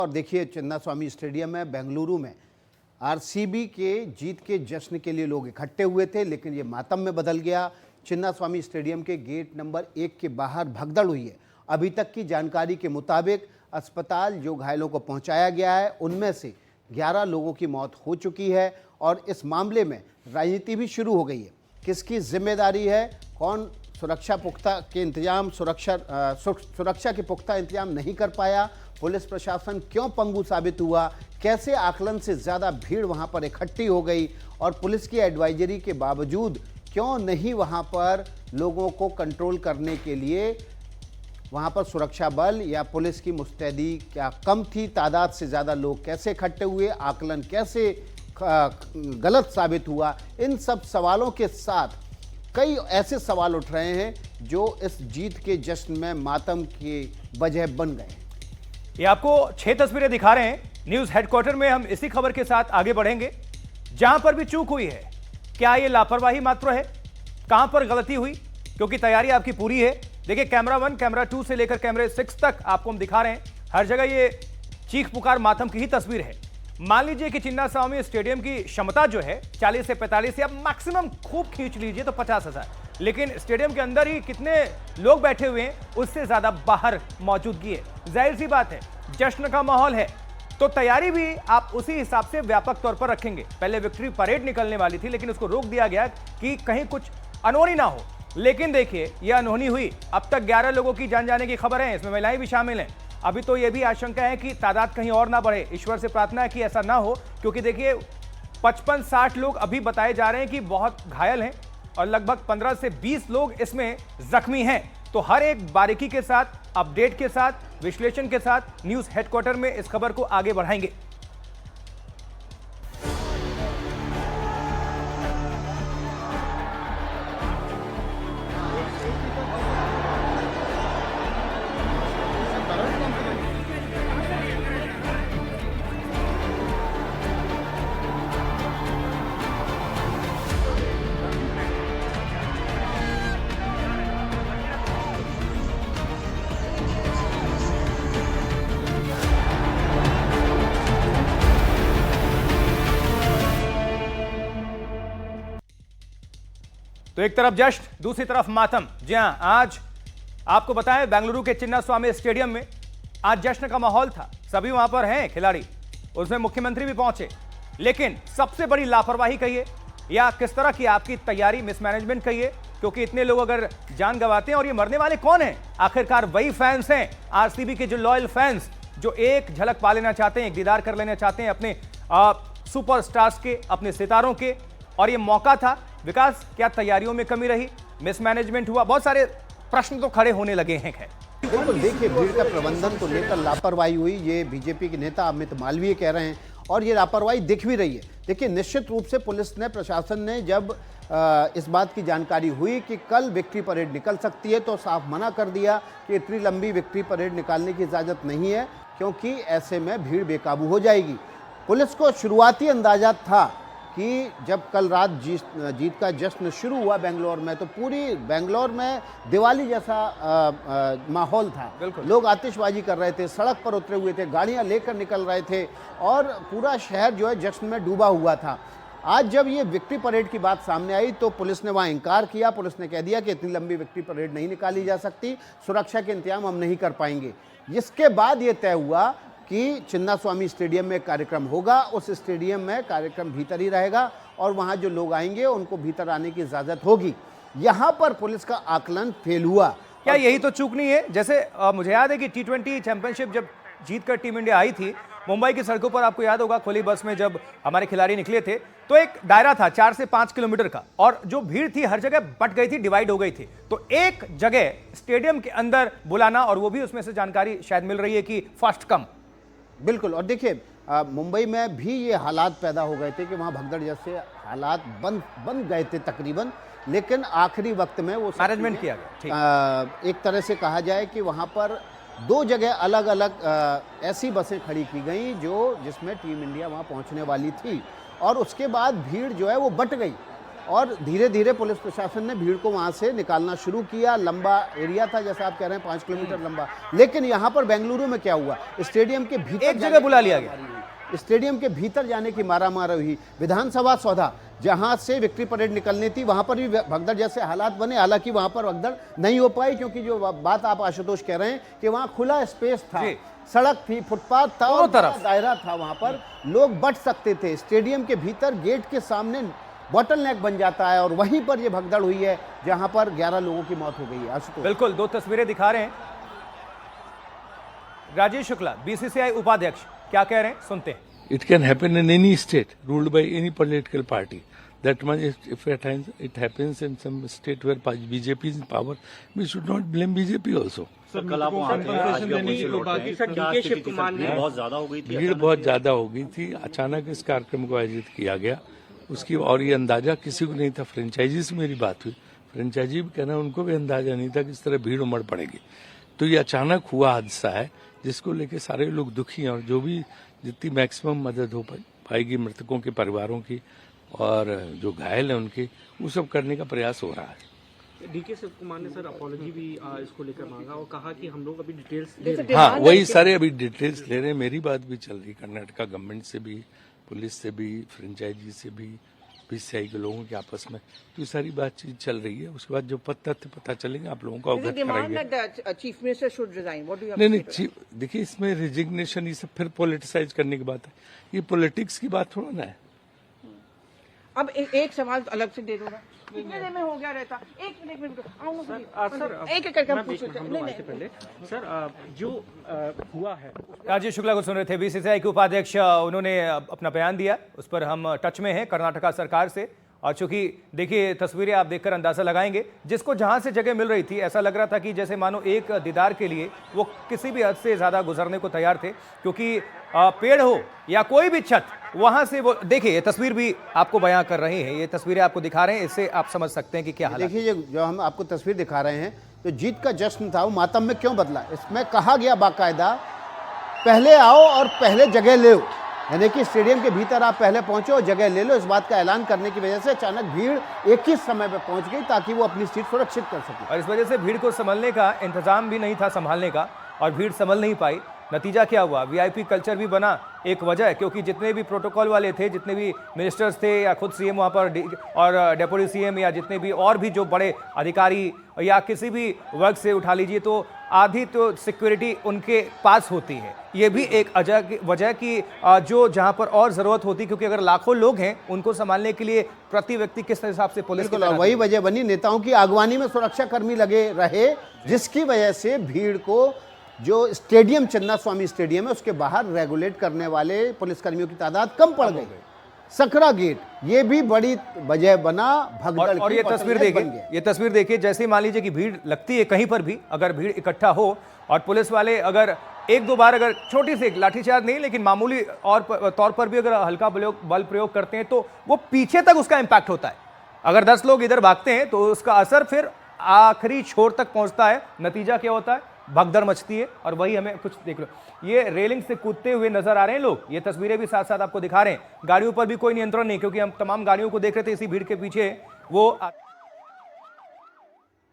और देखिए चिन्नास्वामी स्टेडियम में बेंगलुरु में आरसीबी के जीत के जश्न के लिए लोग इकट्ठे हुए थे, लेकिन ये मातम में बदल गया। चिन्नास्वामी स्टेडियम के गेट नंबर 1 के बाहर भगदड़ हुई है। अभी तक की जानकारी के मुताबिक अस्पताल जो घायलों को पहुंचाया गया है उनमें से 11 लोगों की मौत हो चुकी है और इस मामले में राजनीति भी शुरू हो गई है। किसकी जिम्मेदारी है, कौन सुरक्षा के पुख्ता इंतजाम नहीं कर पाया, पुलिस प्रशासन क्यों पंगु साबित हुआ, कैसे आकलन से ज़्यादा भीड़ वहां पर इकट्ठी हो गई और पुलिस की एडवाइजरी के बावजूद क्यों नहीं वहां पर लोगों को कंट्रोल करने के लिए वहां पर सुरक्षा बल या पुलिस की मुस्तैदी क्या कम थी, तादाद से ज़्यादा लोग कैसे इकट्ठे हुए, आकलन कैसे गलत साबित हुआ, इन सब सवालों के साथ कई ऐसे सवाल उठ रहे हैं जो इस जीत के जश्न में मातम की वजह बन गए। ये आपको 6 तस्वीरें दिखा रहे हैं न्यूज़ हेडक्वार्टर में। हम इसी खबर के साथ आगे बढ़ेंगे। जहां पर भी चूक हुई है, क्या ये लापरवाही मात्र है, कहां पर गलती हुई, क्योंकि तैयारी आपकी पूरी है। देखिए कैमरा 1, कैमरा 2 से लेकर कैमरे 6 तक आपको हम दिखा रहे हैं। हर जगह ये चीख पुकार मातम की ही तस्वीर है। मान लीजिए कि चिन्नास्वामी स्टेडियम की क्षमता जो है 40 से 45 या मैक्सिमम खूब खींच लीजिए तो 50,000, लेकिन स्टेडियम के अंदर ही कितने लोग बैठे हुए हैं उससे ज्यादा बाहर मौजूदगी है। जाहिर सी बात है जश्न का माहौल है तो तैयारी भी आप उसी हिसाब से व्यापक तौर पर रखेंगे। पहले विक्ट्री परेड निकलने वाली थी लेकिन उसको रोक दिया गया कि कहीं कुछ अनहोनी ना हो, लेकिन देखिए यह अनहोनी हुई। अब तक 11 लोगों की जान जाने की खबर है, इसमें महिलाएं भी शामिल हैं। अभी तो यह भी आशंका है कि तादाद कहीं और ना बढ़े। ईश्वर से प्रार्थना है कि ऐसा ना हो, क्योंकि देखिए 55-60 लोग अभी बताए जा रहे हैं कि बहुत घायल हैं और लगभग 15 से 20 लोग इसमें जख्मी हैं। तो हर एक बारीकी के साथ, अपडेट के साथ, विश्लेषण के साथ न्यूज़ हेडक्वार्टर में इस खबर को आगे बढ़ाएंगे। तो एक तरफ जश्न, दूसरी तरफ मातम। जी हां, आज आपको बताएं बेंगलुरु के चिन्नास्वामी स्टेडियम में आज जश्न का माहौल था। सभी वहां पर हैं खिलाड़ी, उसमें मुख्यमंत्री भी पहुंचे, लेकिन सबसे बड़ी लापरवाही कहिए या किस तरह की आपकी तैयारी, मिसमैनेजमेंट कहिए, क्योंकि इतने लोग अगर जान गंवाते हैं और ये मरने वाले कौन हैं? आखिरकार वही फैंस हैं आरसीबी के, जो लॉयल फैंस जो एक झलक पा लेना चाहते हैं, एक दीदार कर लेना चाहते हैं अपने सुपरस्टार्स के, अपने सितारों के। और ये मौका था। विकास, क्या तैयारियों में कमी रही, मिसमैनेजमेंट हुआ? बहुत सारे प्रश्न तो खड़े होने लगे हैं। खैर बिल्कुल, देखिए भीड़ का प्रबंधन को लेकर लापरवाही हुई, ये बीजेपी के नेता अमित मालवीय कह रहे हैं और ये लापरवाही दिख भी रही है। देखिए निश्चित रूप से पुलिस ने, प्रशासन ने जब इस बात की जानकारी हुई कि कल विक्ट्री परेड निकल सकती है तो साफ मना कर दिया कि इतनी लंबी विक्ट्री परेड निकालने की इजाज़त नहीं है, क्योंकि ऐसे में भीड़ बेकाबू हो जाएगी। पुलिस को शुरुआती अंदाजा था कि जब कल रात जीत का जश्न शुरू हुआ बेंगलोर में, तो पूरी बेंगलोर में दिवाली जैसा माहौल था। लोग आतिशबाजी कर रहे थे, सड़क पर उतरे हुए थे, गाड़ियां लेकर निकल रहे थे और पूरा शहर जो है जश्न में डूबा हुआ था। आज जब ये विक्ट्री परेड की बात सामने आई तो पुलिस ने वहाँ इनकार किया। पुलिस ने कह दिया कि इतनी लंबी विक्ट्री परेड नहीं निकाली जा सकती, सुरक्षा के इंतजाम हम नहीं कर पाएंगे। जिसके बाद ये तय हुआ कि चिन्नास्वामी स्टेडियम में कार्यक्रम होगा, उस स्टेडियम में कार्यक्रम भीतर ही रहेगा और वहाँ जो लोग आएंगे उनको भीतर आने की इजाज़त होगी। यहाँ पर पुलिस का आकलन फेल हुआ। क्या यही तो चूक नहीं है? जैसे मुझे याद है कि T20 चैंपियनशिप जब जीत कर टीम इंडिया आई थी, मुंबई की सड़कों पर आपको याद होगा खुली बस में जब हमारे खिलाड़ी निकले थे तो एक दायरा था 4 से 5 किलोमीटर का, और जो भीड़ थी हर जगह बट गई थी, डिवाइड हो गई थी। तो एक जगह स्टेडियम के अंदर बुलाना, और वो भी उसमें से जानकारी शायद मिल रही है कि फर्स्ट कम। बिल्कुल, और देखिए मुंबई में भी ये हालात पैदा हो गए थे कि वहाँ भगदड़ जैसे हालात बन गए थे तकरीबन, लेकिन आखिरी वक्त में वो मैनेजमेंट किया गया। एक तरह से कहा जाए कि वहाँ पर 2 जगह अलग अलग ऐसी बसें खड़ी की गई जिसमें टीम इंडिया वहाँ पहुँचने वाली थी, और उसके बाद भीड़ जो है वो बट गई। और धीरे धीरे पुलिस प्रशासन ने भीड़ को वहां से निकालना शुरू किया। लंबा एरिया था, जैसा आप कह रहे हैं 5 किलोमीटर लंबा। लेकिन यहाँ पर बेंगलुरु में क्या हुआ, स्टेडियम के भीतर एक जगह बुला लिया गया, स्टेडियम के भीतर जाने की मारामारी हुई। विधानसभा सौधा जहां से विक्ट्री परेड निकलनी थी वहां पर भी भगदड़ जैसे हालात बने। हालांकि वहां पर भगदड़ नहीं हो पाई, क्योंकि जो बात आप आशुतोष कह रहे हैं कि वहां खुला स्पेस था, सड़क थी, फुटपाथ था और दायरा था, वहां पर लोग बच सकते थे। स्टेडियम के भीतर गेट के सामने बॉटल नेक बन जाता है और वहीं पर यह भगदड़ हुई है जहां पर 11 लोगों की मौत हो गई है। आशुतोष बिल्कुल, 2 तस्वीरें दिखा रहे हैं। राजेश शुक्ला, बीसीसीआई उपाध्यक्ष, क्या कह रहे हैं, सुनते हैं। It can happen in any state ruled by any political party. That much, if at times it happens in some state where BJP is in power, we should not blame BJP also. Sir कल आप वहाँ थे, आज भी अपने से लौट रहे हैं। क्या स्थिति थी सर? भीड़ बहुत ज्यादा हो गई थी। भीड़ बहुत ज्यादा हो गई थी, अचानक इस कार्यक्रम को आयोजित किया गया उसकी, और ये अंदाजा किसी को नहीं था। फ्रेंचाइजी से मेरी बात हुई, फ्रेंचाइजी भी कहना उनको भी अंदाजा नहीं था कि इस तरह भीड़ उमड़ पड़ेगी। तो ये अचानक हुआ हादसा है जिसको लेके सारे लोग दुखी हैं, और जो भी जितनी मैक्सिमम मदद हो पाएगी मृतकों के परिवारों की और जो घायल हैं उनकी, वो सब करने का प्रयास हो रहा है। डीके शिव कुमार ने सर अपॉलॉजी भी इसको लेकर मांगा और कहा कि हम लोग अभी डिटेल्स ले रहे हैं। हाँ, वही सारे अभी डिटेल्स ले रहे हैं। मेरी बात भी चल रही, कर्नाटका गवर्नमेंट से भी, पुलिस से भी, फ्रेंचाइजी से भी, बीसीसीआई के लोगों के आपस में, तो ये सारी बातचीत चल रही है। उसके बाद जो तथ्य पता चलेंगे आप लोगों को अवगत कराएंगे। नहीं, देखिए इसमें रिजिग्नेशन ये सब फिर पॉलिटिसाइज करने की बात है, ये पॉलिटिक्स की बात थोड़ा ना है। अब एक सवाल अलग से दे दूंगा, कितने देर में हो गया रहता? एक मिनट सर एक करके पहले सर जो हुआ है। राजेश शुक्ला को सुन रहे थे, बीसीसीआई के उपाध्यक्ष, उन्होंने अपना बयान दिया, उस पर हम टच में हैं कर्नाटका सरकार से। और चूंकि देखिए तस्वीरें आप देखकर अंदाजा लगाएंगे, जिसको जहां से जगह मिल रही थी ऐसा लग रहा था कि जैसे मानो एक दीदार के लिए वो किसी भी हद से ज्यादा गुजरने को तैयार थे, क्योंकि पेड़ हो या कोई भी छत, वहां से वो देखिए, ये तस्वीर भी आपको बयां कर रहे हैं, ये तस्वीरें आपको दिखा रहे हैं, इससे आप समझ सकते हैं कि क्या हालत। देखिए जो हम आपको तस्वीर दिखा रहे हैं, जो जीत का जश्न था वो मातम में क्यों बदला। इसमें कहा गया बाकायदा, पहले आओ और पहले जगह ले, यानी कि स्टेडियम के भीतर आप पहले पहुंचो और जगह ले लो। इस बात का ऐलान करने की वजह से अचानक भीड़ एक ही समय पर पहुंच गई ताकि वो अपनी सीट सुरक्षित कर सके, और इस वजह से भीड़ को संभलने का इंतजाम भी नहीं था, संभालने का, और भीड़ संभल नहीं पाई। नतीजा क्या हुआ, वीआईपी कल्चर भी बना एक वजह है, क्योंकि जितने भी प्रोटोकॉल वाले थे, जितने भी मिनिस्टर्स थे या खुद सीएम वहाँ पर और डेप्यूटी सीएम या जितने भी और भी जो बड़े अधिकारी या किसी भी वर्ग से उठा लीजिए, तो आधी तो सिक्योरिटी उनके पास होती है। ये भी एक वजह की जो जहाँ पर और ज़रूरत होती, क्योंकि अगर लाखों लोग हैं उनको संभालने के लिए प्रति व्यक्ति किस हिसाब से पुलिस को, वही वजह बनी, नेताओं की अगवानी में सुरक्षा कर्मी लगे रहे, जिसकी वजह से भीड़ को जो स्टेडियम चन्ना स्वामी स्टेडियम है उसके बाहर रेगुलेट करने वाले पुलिसकर्मियों की तादाद कम पड़ गई। सकरा गेट ये भी बड़ी वजह बना भगदड़ की। और ये तस्वीर देखिए, जैसे मान लीजिए कि भीड़ लगती है कहीं पर भी, अगर भीड़ इकट्ठा हो और पुलिस वाले अगर एक दो बार अगर छोटी सी लाठीचार्ज नहीं लेकिन मामूली और तौर पर भी अगर हल्का बल प्रयोग करते हैं तो वो पीछे तक उसका इंपैक्ट होता है। अगर 10 लोग इधर भागते हैं तो उसका असर फिर आखिरी छोर तक पहुंचता है। नतीजा क्या होता है, भगदड़ मचती है। और वही हमें कुछ देख लो, ये रेलिंग से कूदते हुए नजर आ रहे हैं लोग, ये तस्वीरें भी साथ साथ आपको दिखा रहे हैं। गाड़ियों पर भी कोई नियंत्रण नहीं, क्योंकि हम तमाम गाड़ियों को देख रहे थे, इसी भीड़ के पीछे वो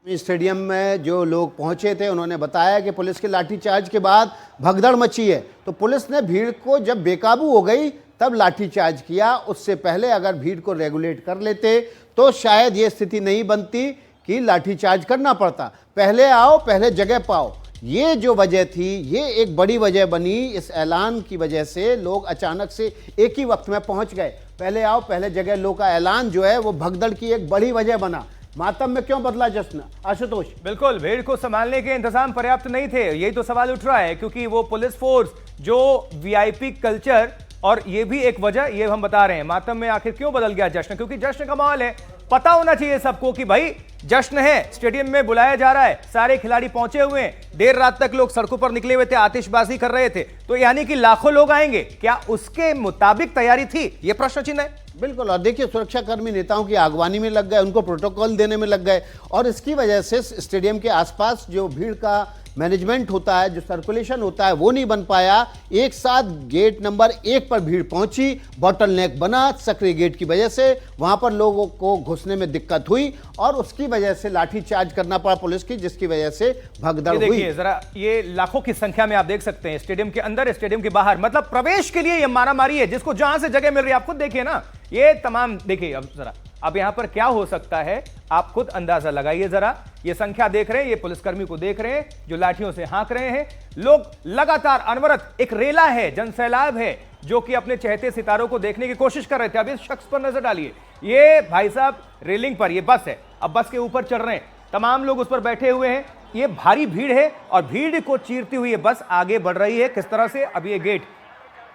स्टेडियम में जो लोग पहुंचे थे उन्होंने बताया कि पुलिस के लाठीचार्ज के बाद भगदड़ मची है, तो पुलिस ने भीड़ को जब बेकाबू हो गई तब लाठीचार्ज किया। उससे पहले अगर भीड़ को रेगुलेट कर लेते तो शायद ये स्थिति नहीं बनती कि लाठीचार्ज करना पड़ता। पहले आओ पहले जगह पाओ, ये जो वजह थी ये एक बड़ी वजह बनी। इस ऐलान की वजह से लोग अचानक से एक ही वक्त में पहुंच गए। पहले आओ पहले जगह लो का ऐलान जो है वो भगदड़ की एक बड़ी वजह बना। मातम में क्यों बदला जश्न, आशुतोष? बिल्कुल, भीड़ को संभालने के इंतजाम पर्याप्त नहीं थे, यही तो सवाल उठ रहा है, क्योंकि वो पुलिस फोर्स जो वीआईपी कल्चर, और ये भी एक वजह ये हम बता रहे हैं। मातम में आखिर क्यों बदल गया जश्न, क्योंकि जश्न का माहौल है। पता होना चाहिए सबको कि भाई जश्न है, स्टेडियम में बुलाया जा रहा है, सारे खिलाड़ी पहुंचे हुए हैं, देर रात तक लोग सड़कों पर निकले हुए थे, आतिशबाजी कर रहे थे, तो यानी कि लाखों लोग आएंगे। क्या उसके मुताबिक तैयारी थी, यह प्रश्न चिन्ह है। बिल्कुल, और देखिए सुरक्षाकर्मी नेताओं की अगवानी में लग गए, उनको प्रोटोकॉल देने में लग गए, और इसकी वजह से स्टेडियम के आसपास जो भीड़ का मैनेजमेंट होता है, जो सर्कुलेशन होता है, वो नहीं बन पाया। एक साथ गेट नंबर 1 पर भीड़ पहुंची, बॉटल नेक बना सक्रिय गेट की वजह से, वहां पर लोगों को घुसने में दिक्कत हुई और उसकी वजह से लाठीचार्ज करना पड़ा पुलिस की, जिसकी वजह से भगदड़ हुई। देखिए जरा, ये लाखों की संख्या में आप देख सकते हैं, स्टेडियम के अंदर, स्टेडियम के बाहर, मतलब प्रवेश के लिए ये मारामारी है, जिसको जहां से जगह मिल रही है। आप खुद देखिए ना, ये तमाम देखिए। अब जरा, अब यहां पर क्या हो सकता है आप खुद अंदाजा लगाइए जरा। ये संख्या देख रहे हैं, ये पुलिसकर्मी को देख रहे हैं जो लाठियों से हाँक रहे हैं। लोग लगातार अनवरत, एक रेला है, जनसैलाब है जो कि अपने चहते सितारों को देखने की कोशिश कर रहे थे। अब इस शख्स पर नजर डालिए, ये भाई साहब रेलिंग पर, ये बस है, अब बस के ऊपर चढ़ रहे हैं, तमाम लोग उस पर बैठे हुए हैं। ये भारी भीड़ है और भीड़ को चीरती हुई ये बस आगे बढ़ रही है। किस तरह से, अब ये गेट,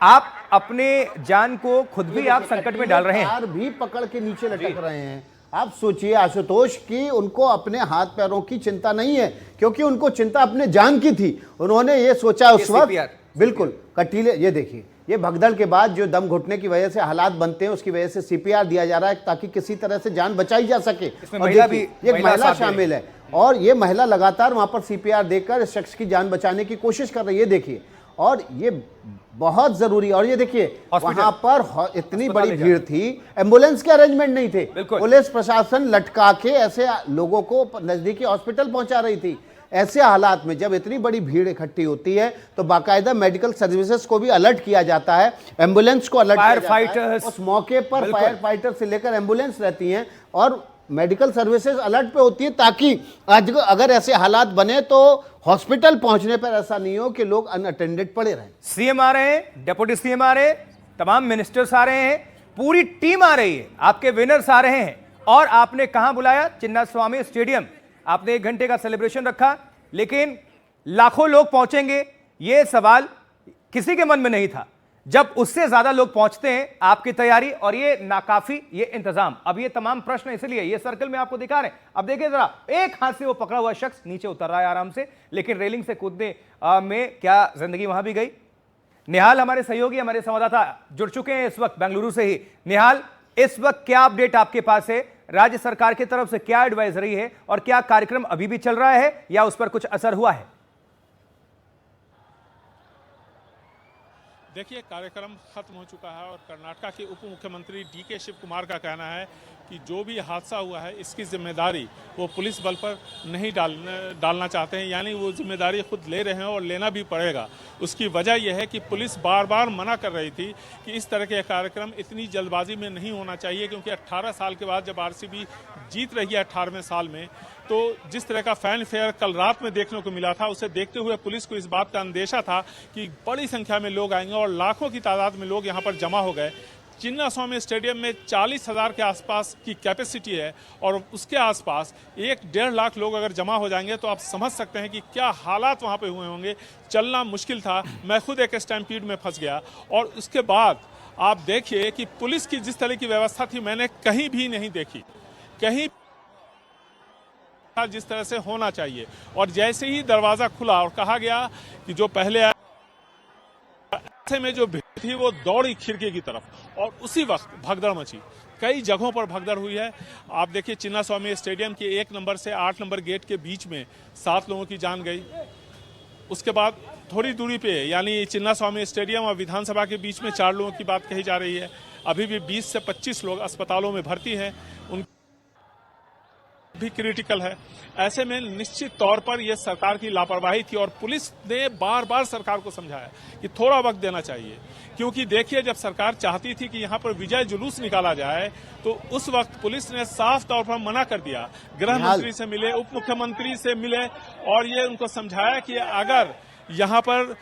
आप अपने जान को खुद भी आप संकट में डाल रहे हैं। तार भी पकड़ के नीचे लटक रहे हैं। आप सोचिए आशुतोष की उनको अपने हाथ पैरों की चिंता नहीं है, क्योंकि उनको चिंता अपने जान की थी। उन्होंने ये सोचा उस वक्त, बिल्कुल कटीले, ये देखिए, ये भगदड़ के बाद जो दम घुटने की वजह से हालात बनते हैं, उसकी वजह से सीपीआर दिया जा रहा है ताकि किसी तरह से जान बचाई जा सके। और एक महिला शामिल है और ये महिला लगातार वहां पर सीपीआर देकर इस शख्स की जान बचाने की कोशिश कर रही है। देखिए, और ये बहुत जरूरी, और ये देखिए वहां पर इतनी बड़ी भीड़ थी, एम्बुलेंस के अरेंजमेंट नहीं थे, पुलिस प्रशासन लटका के ऐसे लोगों को नजदीकी हॉस्पिटल पहुंचा रही थी। ऐसे हालात में जब इतनी बड़ी भीड़ इकट्ठी होती है तो बाकायदा मेडिकल सर्विसेज को भी अलर्ट किया जाता है, एम्बुलेंस को अलर्ट किया जाता है। उस मौके पर फायर फाइटर से लेकर एम्बुलेंस रहती हैं और मेडिकल सर्विसेज अलर्ट पे होती है, ताकि आज अगर ऐसे हालात बने तो हॉस्पिटल पहुंचने पर ऐसा नहीं हो कि लोग अनअटेंडेड पड़े रहें। सीएम आ रहे हैं, डिप्टी सीएम आ रहे हैं, तमाम मिनिस्टर्स आ रहे हैं, पूरी टीम आ रही है, आपके विनर्स आ रहे हैं। और आपने कहां बुलाया? चिन्नास्वामी स्टेडियम। आपने 1 घंटे का सेलिब्रेशन रखा, लेकिन लाखों लोग पहुंचेंगे ये सवाल किसी के मन में नहीं था। जब उससे ज्यादा लोग पहुंचते हैं, आपकी तैयारी और ये नाकाफी, ये इंतजाम, अब ये तमाम प्रश्न इसलिए ये सर्कल में आपको दिखा रहे हैं। अब देखिए जरा, एक हाथ से वो पकड़ा हुआ शख्स नीचे उतर रहा है आराम से, लेकिन रेलिंग से कूदने में क्या जिंदगी वहां भी गई? निहाल हमारे सहयोगी, हमारे संवाददाता जुड़ चुके हैं इस वक्त बेंगलुरु से ही। निहाल, इस वक्त क्या अपडेट आपके पास है? राज्य सरकार की तरफ से क्या एडवाइजरी है और क्या कार्यक्रम अभी भी चल रहा है या उस पर कुछ असर हुआ है? देखिए, कार्यक्रम खत्म हो चुका है और कर्नाटक के उप मुख्यमंत्री डीके शिव कुमार का कहना है कि जो भी हादसा हुआ है इसकी जिम्मेदारी वो पुलिस बल पर नहीं डालना चाहते हैं, यानी वो जिम्मेदारी खुद ले रहे हैं और लेना भी पड़ेगा। उसकी वजह यह है कि पुलिस बार बार मना कर रही थी कि इस तरह के कार्यक्रम इतनी जल्दबाजी में नहीं होना चाहिए, क्योंकि 18 साल के बाद जब आरसीबी जीत रही है 18वें साल में, तो जिस तरह का फैन फेयर कल रात में देखने को मिला था, उसे देखते हुए पुलिस को इस बात का अंदेशा था कि बड़ी संख्या में लोग आएंगे और लाखों की तादाद में लोग यहाँ पर जमा हो गए। चिन्नास्वामी स्टेडियम में 40,000 के आसपास की कैपेसिटी है और उसके आसपास 1-1.5 लाख लोग अगर जमा हो जाएंगे तो आप समझ सकते हैं कि क्या हालात वहाँ पे हुए होंगे। चलना मुश्किल था, मैं खुद एक स्टैम्पीड में फंस गया। और उसके बाद आप देखिए कि पुलिस की जिस तरह की व्यवस्था थी मैंने कहीं भी नहीं देखी, कहीं जिस तरह से होना चाहिए। और जैसे ही दरवाजा खुला और कहा गया कि जो पहले ऐसे में जो भीड़ थी वो दौड़ी खिड़की की तरफ और उसी वक्त भगदड़ मची। कई जगहों पर भगदड़ हुई है। आप देखिए, चिन्नास्वामी स्टेडियम के 1 नंबर से 8 नंबर गेट के बीच में 7 लोगों की जान गई। उसके बाद थोड़ी दूरी पे यानी चिन्नास्वामी स्टेडियम और विधानसभा के बीच में 4 लोगों की बात कही जा रही है। अभी भी 20 से 25 लोग अस्पतालों में भर्ती हैं, उन भी क्रिटिकल है। ऐसे में निश्चित तौर पर यह सरकार की लापरवाही थी और पुलिस ने बार बार सरकार को समझाया कि थोड़ा वक्त देना चाहिए, क्योंकि देखिए जब सरकार चाहती थी कि यहाँ पर विजय जुलूस निकाला जाए तो उस वक्त पुलिस ने साफ तौर पर मना कर दिया। गृह मंत्री से मिले, उप मुख्यमंत्री से मिले और ये उनको समझाया कि अगर यहाँ पर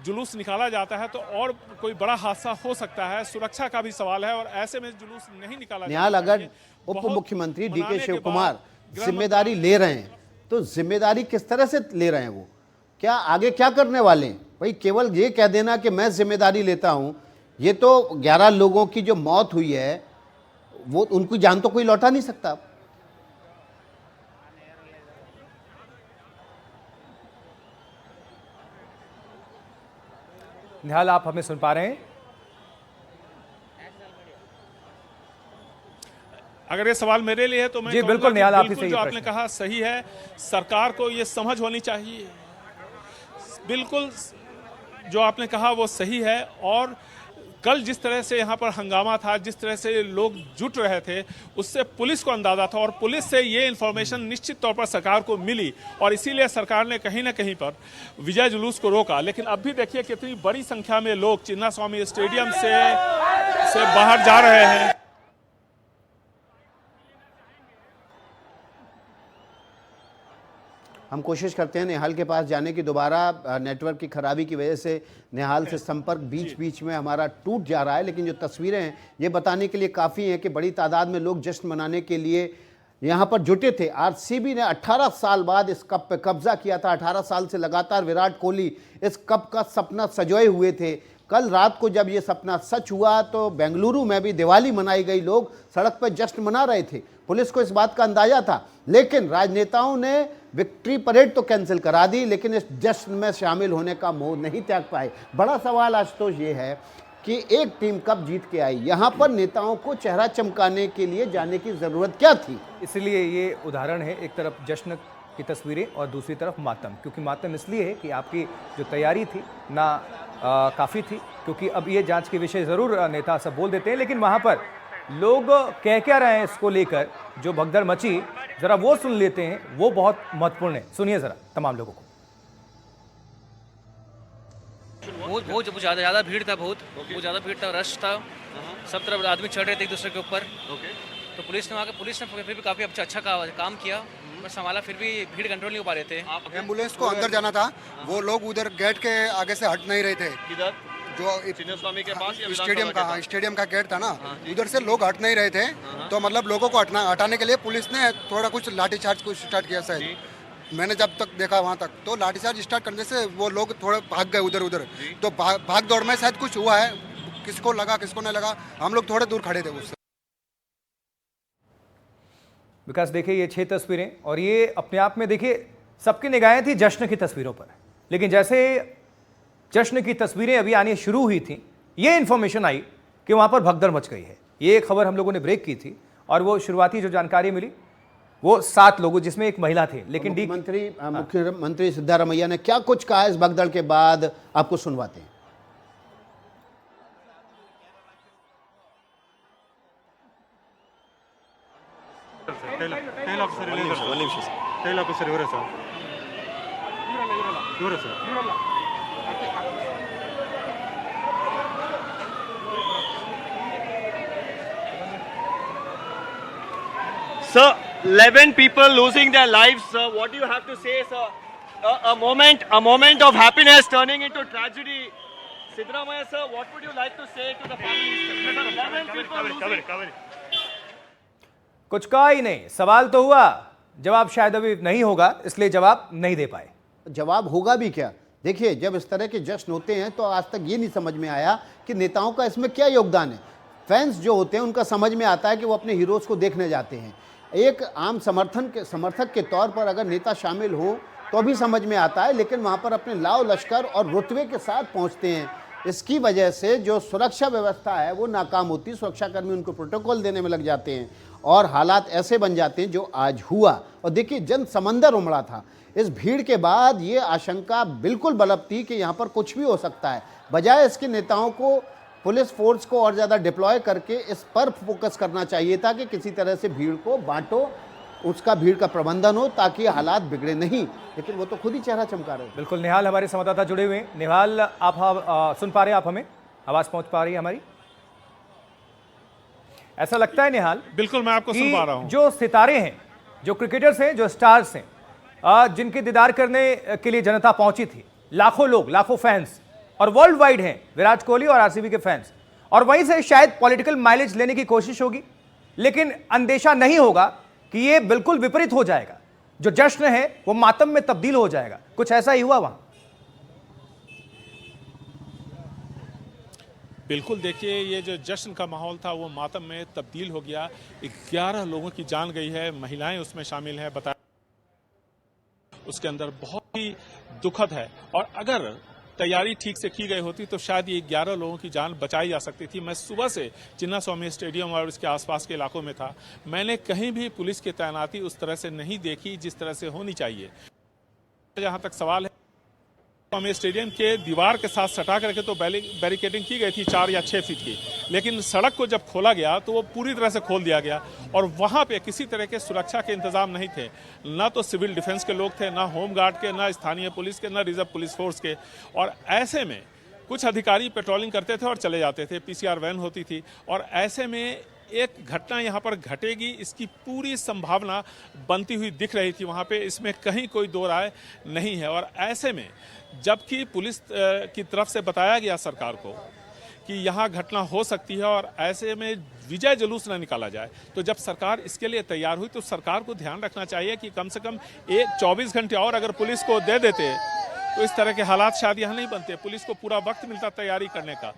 जुलूस निकाला जाता है तो और कोई बड़ा हादसा हो सकता है, सुरक्षा का भी सवाल है और ऐसे में जुलूस नहीं निकाला निहाल, अगर उप मुख्यमंत्री डीके शिव कुमार जिम्मेदारी ले रहे हैं तो जिम्मेदारी किस तरह से ले रहे हैं? वो क्या आगे क्या करने वाले हैं? भाई केवल ये कह देना कि मैं जिम्मेदारी लेता हूं, ये तो 11 लोगों की जो मौत हुई है वो उनकी जान तो कोई लौटा नहीं सकता। निहाल, आप हमें सुन पा रहे हैं? अगर ये सवाल मेरे लिए है तो मैं जी बिल्कुल निहाल, आप ही से जो आपने कहा सही है। सरकार को ये समझ होनी चाहिए बिल्कुल जो आपने कहा वो सही है। और कल जिस तरह से यहाँ पर हंगामा था, जिस तरह से लोग जुट रहे थे, उससे पुलिस को अंदाजा था और पुलिस से ये इन्फॉर्मेशन निश्चित तौर पर सरकार को मिली और इसीलिए सरकार ने कहीं ना कहीं पर विजय जुलूस को रोका। लेकिन अब भी देखिए कितनी बड़ी संख्या में लोग चिन्नास्वामी स्टेडियम से बाहर जा रहे हैं। हम कोशिश करते हैं निहाल के पास जाने की। दोबारा नेटवर्क की खराबी की वजह से निहाल से संपर्क बीच बीच में हमारा टूट जा रहा है, लेकिन जो तस्वीरें हैं ये बताने के लिए काफ़ी हैं कि बड़ी तादाद में लोग जश्न मनाने के लिए यहाँ पर जुटे थे। आरसीबी ने 18 साल बाद इस कप पे कब्जा किया था। 18 साल से लगातार विराट कोहली इस कप का सपना सजोए हुए थे। कल रात को जब ये सपना सच हुआ तो बेंगलुरु में भी दिवाली मनाई गई, लोग सड़क पर जश्न मना रहे थे। पुलिस को इस बात का अंदाजा था, लेकिन राजनेताओं ने विक्ट्री परेड तो कैंसिल करा दी, लेकिन इस जश्न में शामिल होने का मोह नहीं त्याग पाए। बड़ा सवाल आशुतोष ये है कि एक टीम कब जीत के आई, यहाँ पर नेताओं को चेहरा चमकाने के लिए जाने की ज़रूरत क्या थी? इसलिए ये उदाहरण है, एक तरफ जश्न की तस्वीरें और दूसरी तरफ मातम। क्योंकि मातम इसलिए है कि आपकी जो तैयारी थी ना काफ़ी थी, क्योंकि अब ये जांच के विषय ज़रूर नेता सब बोल देते हैं, लेकिन वहाँ पर लोग कह क्या रहे हैं इसको लेकर, जो भगदड़ मची, ज़रा वो सुन लेते हैं, वो बहुत महत्वपूर्ण है। सुनिए ज़रा तमाम लोगों को। बहुत ज़्यादा भीड़ था, बहुत ज़्यादा भीड़ था, रश था, सब तरफ आदमी चढ़ रहे थे एक दूसरे के ऊपर। तो पुलिस ने फिर भी काफ़ी अच्छा काम किया, पर संभाला, फिर भी भीड़ कंट्रोल नहीं हो पा रहे थे। एम्बुलेंस को अंदर जाना था, वो लोग उधर गेट के आगे से हट नहीं रहे थे। किधर? जो चिन्नास्वामी के पास स्टेडियम का गेट था ना, उधर से लोग हट नहीं रहे थे। तो मतलब लोगों को हटाने के लिए पुलिस ने थोड़ा कुछ लाठीचार्ज को स्टार्ट किया शायद। मैंने जब तक देखा वहाँ तक, तो लाठीचार्ज स्टार्ट करने से वो लोग थोड़े भाग गए उधर उधर। तो भाग दौड़ में शायद कुछ हुआ है, किसको लगा किसको नहीं लगा। हम लोग थोड़े दूर खड़े थे उससे। विकास देखिए ये 6 तस्वीरें, और ये अपने आप में देखिए सबकी निगाहें थी जश्न की तस्वीरों पर, लेकिन जैसे जश्न की तस्वीरें अभी आनी शुरू हुई थी, ये इन्फॉर्मेशन आई कि वहाँ पर भगदड़ मच गई है। ये खबर हम लोगों ने ब्रेक की थी, और वो शुरुआती जो जानकारी मिली वो 7 लोगों जिसमें एक महिला थी। लेकिन मुख्यमंत्री सिद्धारमैया ने क्या कुछ कहा इस भगदड़ के बाद, आपको सुनवाते हैं। Sir, 11 people losing their lives, sir. What do you have to say, sir? A moment of happiness turning into tragedy. Siddaramaiah, sir, what would you like to say to the families? 11 people losing. कुछ कहा ही नहीं, सवाल तो हुआ, जवाब शायद अभी नहीं होगा, इसलिए जवाब नहीं दे पाए। जवाब होगा भी क्या? देखिए, जब इस तरह के जश्न होते हैं तो आज तक ये नहीं समझ में आया कि नेताओं का इसमें क्या योगदान है। फैंस जो होते हैं उनका समझ में आता है कि वो अपने हीरोज़ को देखने जाते हैं। एक आम समर्थक के तौर पर अगर नेता शामिल हो तो भी समझ में आता है, लेकिन वहाँ पर अपने लाव लश्कर और रुतबे के साथ पहुँचते हैं। इसकी वजह से जो सुरक्षा व्यवस्था है वो नाकाम होती है, सुरक्षाकर्मी उनको प्रोटोकॉल देने में लग जाते हैं और हालात ऐसे बन जाते हैं जो आज हुआ। और देखिए, जन समंदर उमड़ा था। इस भीड़ के बाद ये आशंका बिल्कुल बलबती कि यहाँ पर कुछ भी हो सकता है। बजाय इसके नेताओं को पुलिस फोर्स को और ज़्यादा डिप्लॉय करके इस पर फोकस करना चाहिए था कि किसी तरह से भीड़ को बांटो, उसका भीड़ का प्रबंधन हो ताकि हालात बिगड़े नहीं, लेकिन वो तो खुद ही चेहरा चमका रहे हैं। बिल्कुल, निहाल हमारे संवाददाता जुड़े हुए हैं। निहाल, आप सुन पा रहे हैं? आप हमें आवाज़ पहुंच पा रही है हमारी? ऐसा लगता है निहाल, बिल्कुल मैं आपको सुन पा रहा हूं। जो सितारे हैं, जो क्रिकेटर्स हैं, जो स्टार्स हैं, जिनके दीदार करने के लिए जनता पहुंची थी, लाखों लोग, लाखों फैंस, और वर्ल्ड वाइड हैं विराट कोहली और आरसीबी के फैंस, और वहीं से शायद पॉलिटिकल माइलेज लेने की कोशिश होगी, लेकिन अंदेशा नहीं होगा कि ये बिल्कुल विपरीत हो जाएगा। जो जश्न है वो मातम में तब्दील हो जाएगा। कुछ ऐसा ही हुआ वहां। बिल्कुल, देखिए ये जो जश्न का माहौल था वो मातम में तब्दील हो गया। 11 लोगों की जान गई है, महिलाएं उसमें शामिल हैं, बताया उसके अंदर बहुत ही दुखद है। और अगर तैयारी ठीक से की गई होती तो शायद ये 11 लोगों की जान बचाई जा सकती थी। मैं सुबह से चिन्नास्वामी स्टेडियम और इसके आसपास के इलाकों में था, मैंने कहीं भी पुलिस की तैनाती उस तरह से नहीं देखी जिस तरह से होनी चाहिए। जहां तक सवाल है हमें स्टेडियम के दीवार के साथ सटा करके तो बैरिकेडिंग की गई थी 4 या 6 फीट की, लेकिन सड़क को जब खोला गया तो वो पूरी तरह से खोल दिया गया और वहाँ पे किसी तरह के सुरक्षा के इंतजाम नहीं थे। ना तो सिविल डिफेंस के लोग थे, ना होम गार्ड के, ना स्थानीय पुलिस के, ना रिजर्व पुलिस फोर्स के। और ऐसे में कुछ अधिकारी पेट्रोलिंग करते थे और चले जाते थे, पीसीआर वैन होती थी। और ऐसे में एक घटना यहाँ पर घटेगी इसकी पूरी संभावना बनती हुई दिख रही थी वहाँ पे, इसमें कहीं कोई दो राय नहीं है। और ऐसे में जबकि पुलिस की तरफ से बताया गया सरकार को कि यहाँ घटना हो सकती है और ऐसे में विजय जुलूस न निकाला जाए, तो जब सरकार इसके लिए तैयार हुई तो सरकार को ध्यान रखना चाहिए कि कम से कम 24 घंटे और अगर पुलिस को दे देते तो इस तरह के हालात शायद यहाँ नहीं बनते। पुलिस को पूरा वक्त मिलता तैयारी करने का।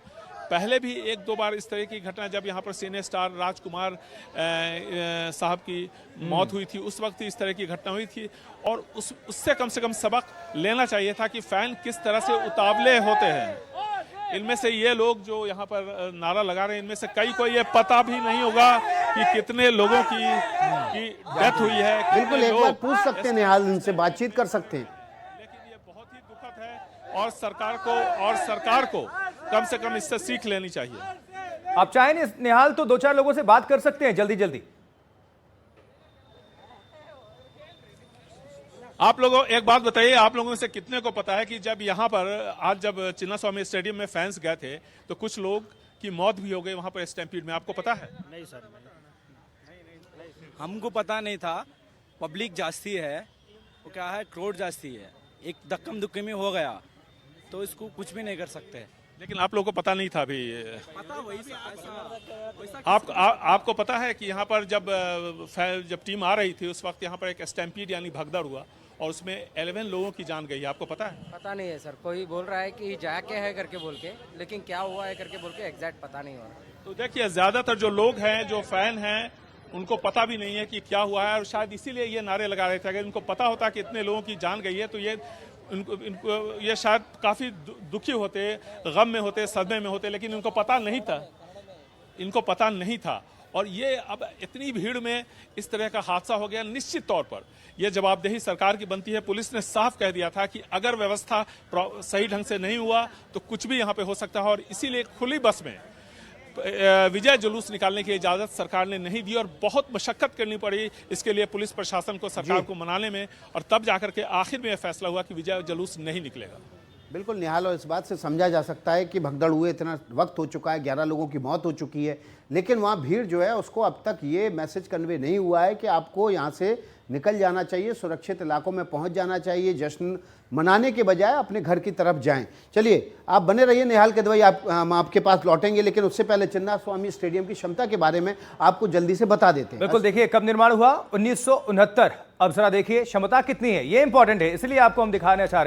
पहले भी 1-2 बार इस तरह की घटना, जब यहाँ पर सिने स्टार राजकुमार साहब की मौत हुई थी उस वक्त इस तरह की घटना हुई थी और उससे कम से कम सबक लेना चाहिए था कि फैन किस तरह से उतावले होते हैं। इनमें से ये लोग जो यहाँ पर नारा लगा रहे हैं, इनमें से कई को ये पता भी नहीं होगा कि कितने लोगों की डेथ हुई है। बिल्कुल, एक बार पूछ सकते हैं निहाल, उनसे बातचीत कर सकते हैं। लेकिन ये बहुत ही दुखद है और सरकार को कम से कम इससे सीख लेनी चाहिए। आप चाहें निहाल तो 2-4 लोगों से बात कर सकते हैं जल्दी जल्दी। आप लोगों एक बात बताइए, आप लोगों में से कितने को पता है कि जब यहाँ पर आज जब चिन्नास्वामी स्टेडियम में फैंस गए थे तो कुछ लोग की मौत भी हो गई वहाँ पर स्टैम्पीड में, आपको पता है? नहीं सर, हमको पता नहीं था। पब्लिक जास्ती है, वो क्या है, क्राउड जास्ती है, एक धक्कम धुक्की में हो गया तो इसको कुछ भी नहीं कर सकते। लेकिन आप लोगों को पता नहीं था अभी? पता वही ऐसा आपको पता है कि यहाँ पर जब टीम आ रही थी उस वक्त यहाँ पर एक स्टैम्पीड यानी भगदड़ हुआ और उसमें 11 लोगों की जान गई, आपको पता है? पता नहीं है सर, कोई बोल रहा है कि जाके है करके बोल के, लेकिन क्या हुआ है करके बोल के एग्जैक्ट पता नहीं हो रहा। तो देखिए, ज्यादातर जो लोग हैं, जो फैन हैं, उनको पता भी नहीं है कि क्या हुआ है और शायद इसीलिए ये नारे लगा रहे थे। अगर इनको पता होता कि इतने लोगों की जान गई है तो इनको ये शायद काफ़ी दुखी होते, गम में होते, सदमे में होते, लेकिन इनको पता नहीं था। और ये अब इतनी भीड़ में इस तरह का हादसा हो गया। निश्चित तौर पर यह जवाबदेही सरकार की बनती है। पुलिस ने साफ कह दिया था कि अगर व्यवस्था सही ढंग से नहीं हुआ तो कुछ भी यहाँ पे हो सकता है और इसीलिए खुली बस में विजय जुलूस निकालने की इजाजत सरकार ने नहीं दी और बहुत मशक्कत करनी पड़ी इसके लिए पुलिस प्रशासन को, सरकार को मनाने में, और तब जाकर के आखिर में यह फैसला हुआ कि विजय जुलूस नहीं निकलेगा। बिल्कुल निहाल, और इस बात से समझा जा सकता है कि भगदड़ हुए इतना वक्त हो चुका है, 11 लोगों की मौत हो चुकी है, लेकिन वहाँ भीड़ जो है उसको अब तक ये मैसेज कन्वे नहीं हुआ है कि आपको यहाँ से निकल जाना चाहिए, सुरक्षित इलाकों में पहुँच जाना चाहिए, जश्न मनाने के बजाय अपने घर की तरफ जाएं। चलिए आप बने रहिए निहाल केदवई, हम आपके पास लौटेंगे, लेकिन उससे पहले चिन्नास्वामी स्टेडियम की क्षमता के बारे में आपको जल्दी से बता देते हैं। बिल्कुल, देखिए कब निर्माण हुआ, 1969। अब जरा देखिए क्षमता कितनी है, ये इंपॉर्टेंट है, इसलिए आपको हम बताना चाह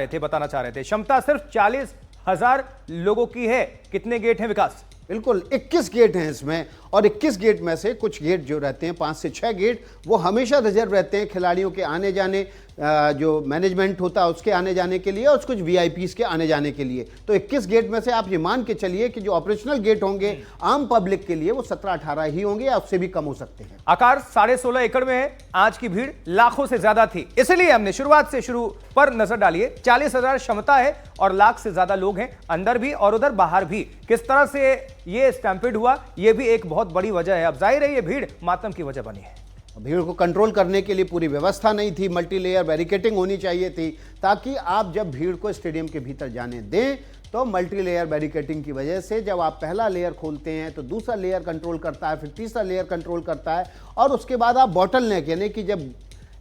रहे थे। क्षमता सिर्फ 40,000 लोगों की है। कितने गेट हैं विकास? बिल्कुल 21 गेट हैं इसमें, और 21 गेट में से कुछ गेट जो रहते हैं 5 से 6 गेट वो हमेशा रिजर्व रहते हैं खिलाड़ियों के आने जाने, जो मैनेजमेंट होता है उसके आने जाने के लिए और कुछ वीआईपीज के आने जाने के लिए। तो 21 गेट में से आप ये मान के चलिए कि जो ऑपरेशनल गेट होंगे आम पब्लिक के लिए वो 17-18 ही होंगे या उससे भी कम हो सकते हैं। आकार 16.5 एकड़ में है। आज की भीड़ लाखों से ज्यादा थी, इसलिए हमने शुरुआत से शुरू पर नजर डालिए। 40,000 क्षमता है और लाख से ज्यादा लोग हैं, अंदर भी और उधर बाहर भी। किस तरह से ये स्टैम्पीड हुआ, ये भी एक बहुत बड़ी वजह है। अब जाहिर है ये भीड़ मातम की वजह बनी है। भीड़ को कंट्रोल करने के लिए पूरी व्यवस्था नहीं थी, मल्टी लेयर बैरिकेटिंग होनी चाहिए थी, ताकि आप जब भीड़ को स्टेडियम के भीतर जाने दें तो मल्टी लेयर बैरिकेटिंग की वजह से जब आप पहला लेयर खोलते हैं तो दूसरा लेयर कंट्रोल करता है, फिर तीसरा लेयर कंट्रोल करता है, और उसके बाद आप बॉटल नेक यानी कि जब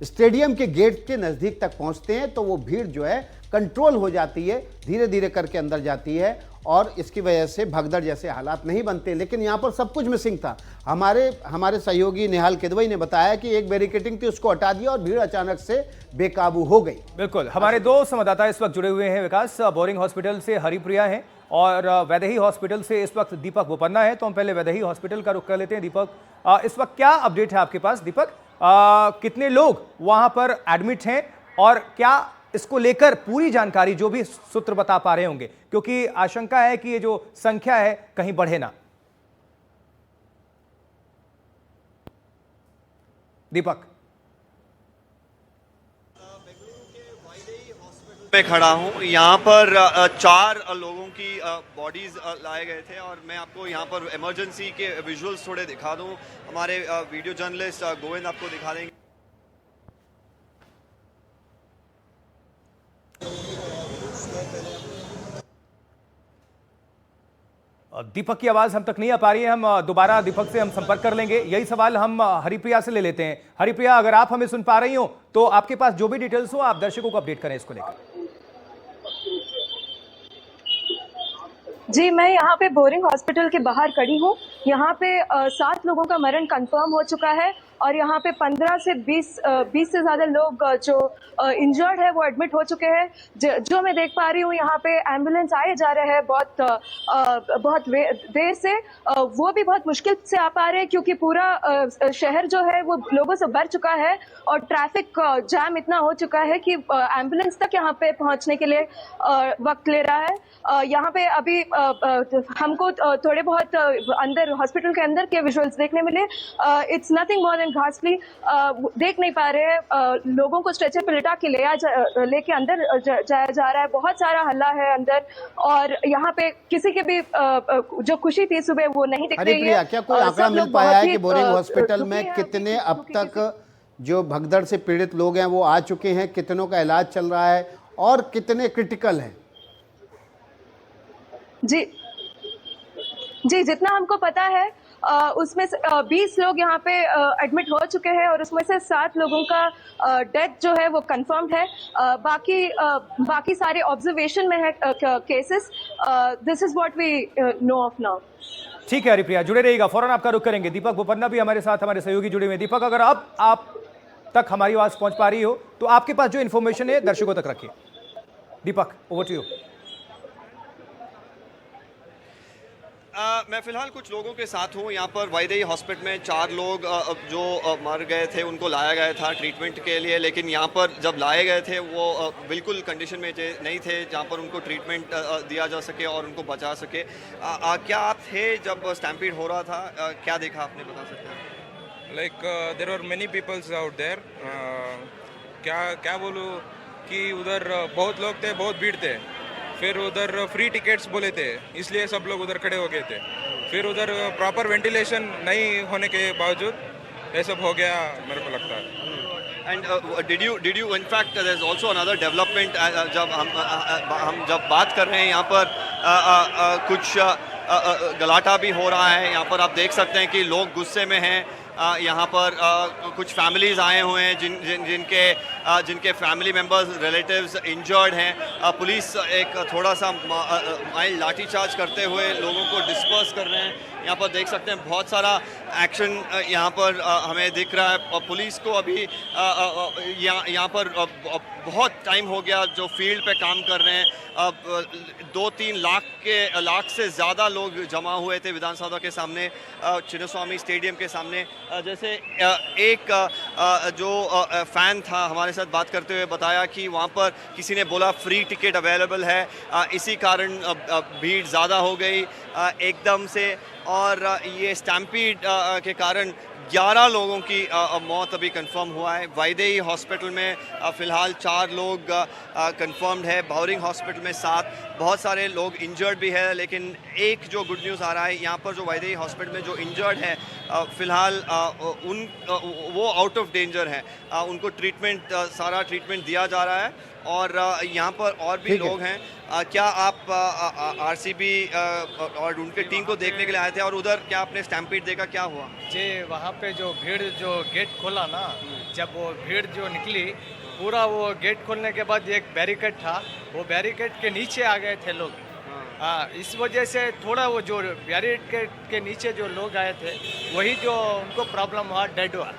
स्टेडियम के गेट के नज़दीक तक पहुंचते हैं तो वो भीड़ जो है कंट्रोल हो जाती है, धीरे धीरे करके अंदर जाती है और इसकी वजह से भगदड़ जैसे हालात नहीं बनते। लेकिन यहाँ पर सब कुछ मिसिंग था। हमारे सहयोगी निहाल केदवई ने बताया कि एक बैरिकेटिंग थी, उसको हटा दिया और भीड़ अचानक से बेकाबू हो गई। बिल्कुल, हमारे 2 संवाददाता इस वक्त जुड़े हुए हैं। विकास, बोरिंग हॉस्पिटल से हरिप्रिया हैं और वैदेही हॉस्पिटल से इस वक्त दीपक बोपन्ना है। तो हम पहले वैदेही हॉस्पिटल का रुख कर लेते हैं। दीपक, इस वक्त क्या अपडेट है आपके पास? दीपक, कितने लोग वहां पर एडमिट हैं और क्या इसको लेकर पूरी जानकारी जो भी सूत्र बता पा रहे होंगे, क्योंकि आशंका है कि ये जो संख्या है कहीं बढ़े ना। दीपक, बेंगलुरु के वाइदेही हॉस्पिटल मैं खड़ा हूँ यहाँ पर 4 लोगों की बॉडीज लाए गए थे और मैं आपको यहाँ पर इमरजेंसी के विजुअल्स थोड़े दिखा दूँ। हमारे वीडियो जर्नलिस्ट गोविंद आपको दिखा देंगे। दीपक की आवाज हम तक नहीं आ पा रही है, हम दोबारा दीपक से हम संपर्क कर लेंगे। यही सवाल हम हरिप्रिया से ले लेते हैं। हरिप्रिया, अगर आप हमें सुन पा रही हो तो आपके पास जो भी डिटेल्स हो आप दर्शकों को अपडेट करें इसको लेकर। जी, मैं यहाँ पे बोरिंग हॉस्पिटल के बाहर खड़ी हूँ। यहाँ पे 7 लोगों का मरण कंफर्म हो चुका है और यहाँ पे 15 से 20 से ज़्यादा लोग जो इंजर्ड है वो एडमिट हो चुके हैं। जो मैं देख पा रही हूँ यहाँ पे एम्बुलेंस आए जा रहे हैं बहुत देर से। वो भी बहुत मुश्किल से आ पा रहे हैं क्योंकि पूरा शहर जो है वो लोगों से भर चुका है और ट्रैफिक जाम इतना हो चुका है कि एम्बुलेंस तक यहाँ पे पहुँचने के लिए वक्त ले रहा है। यहाँ पे अभी हमको थोड़े बहुत अंदर हॉस्पिटल के अंदर के विजुअल्स देखने मिले। इट्स नथिंग मोर देन घासली। देख नहीं पा रहे हैं। लोगों को स्ट्रेचर पे लिटा के लेके अंदर जाया जा रहा है। बहुत सारा हल्ला है अंदर और यहाँ पे किसी के भी जो खुशी थी सुबह वो नहीं दिख रही है। क्या कोई आंकड़ा मिल पाया है कि बोरिंग हॉस्पिटल में कितने अब तक जो भगदड़ से पीड़ित लोग हैं वो आ चुके हैं, कितनों का इलाज चल रहा है और कितने क्रिटिकल हैं? जी, जितना हमको पता है उसमें से 20 लोग यहाँ पे एडमिट हो चुके हैं और उसमें से 7 लोगों का डेथ जो है वो कंफर्म्ड है। बाकी सारे ऑब्जर्वेशन में है cases. This is what we know of now. ठीक है हरिप्रिया, जुड़े रहिएगा, फौरन आपका रुख करेंगे। दीपक बोपन्ना भी हमारे साथ, हमारे सहयोगी जुड़े हुए हैं। दीपक, अगर अब आप तक हमारी आवाज पहुंच पा रही हो तो आपके पास जो इन्फॉर्मेशन है दर्शकों तक रखिए। दीपक, ओवर टू यू। मैं फिलहाल कुछ लोगों के साथ हूँ यहाँ पर वैदेही हॉस्पिटल में। 4 लोग जो मर गए थे उनको लाया गया था ट्रीटमेंट के लिए, लेकिन यहाँ पर जब लाए गए थे वो बिल्कुल कंडीशन में नहीं थे जहाँ पर उनको ट्रीटमेंट दिया जा सके और उनको बचा सके। क्या आप थे जब स्टैम्पीड हो रहा था? क्या देखा आपने, बता सकते हैं? Like there are many peoples out there. क्या बोलूँ कि उधर बहुत लोग थे, बहुत भीड़ थे। फिर उधर फ्री टिकट्स बोले थे इसलिए सब लोग उधर खड़े हो गए थे। फिर उधर प्रॉपर वेंटिलेशन नहीं होने के बावजूद ये सब हो गया, मेरे को लगता है। And did you in fact there is also another development. जब हम जब बात कर रहे हैं यहाँ पर कुछ गलाटा भी हो रहा है। यहाँ पर आप देख सकते हैं कि लोग गुस्से में हैं। यहाँ पर कुछ फैमिलीज़ आए हुए हैं जिनके फैमिली मेम्बर्स, रिलेटिव्स इंजर्ड हैं। पुलिस एक थोड़ा सा माइल्ड लाठीचार्ज करते हुए लोगों को डिस्पर्स कर रहे हैं। यहाँ पर देख सकते हैं बहुत सारा एक्शन यहाँ पर हमें दिख रहा है। और पुलिस को अभी यहाँ पर बहुत टाइम हो गया जो फील्ड पे काम कर रहे हैं। 2-3 लाख से ज़्यादा लोग जमा हुए थे विधानसभा के सामने, चिन्नस्वामी स्टेडियम के सामने। जैसे एक जो फ़ैन था हमारे साथ बात करते हुए बताया कि वहाँ पर किसी ने बोला फ्री टिकट अवेलेबल है, इसी कारण भीड़ ज़्यादा हो गई एकदम से। और ये स्टैम्पीड के कारण 11 लोगों की मौत अभी कंफर्म हुआ है। वैदेही हॉस्पिटल में फ़िलहाल 4 लोग कंफर्म्ड है, बोरिंग हॉस्पिटल में 7। बहुत सारे लोग इंजर्ड भी है, लेकिन एक जो गुड न्यूज़ आ रहा है यहाँ पर जो वैदेही हॉस्पिटल में जो इंजर्ड है फ़िलहाल वो आउट ऑफ डेंजर है। उनको ट्रीटमेंट, सारा ट्रीटमेंट दिया जा रहा है। और यहाँ पर और भी लोग हैं। क्या आप आरसीबी और उनके टीम को देखने के लिए आए थे और उधर क्या आपने स्टैम्पीड देखा, क्या हुआ? जी, वहाँ पे जो भीड़, जो गेट खोला ना, जब वो भीड़ जो निकली, पूरा वो गेट खोलने के बाद एक बैरिकेड था, वो बैरिकेड के नीचे आ गए थे लोग। हाँ, इस वजह से थोड़ा वो जो बैरिकेड के नीचे जो लोग आए थे वही जो उनको प्रॉब्लम हुआ, डेड हुआ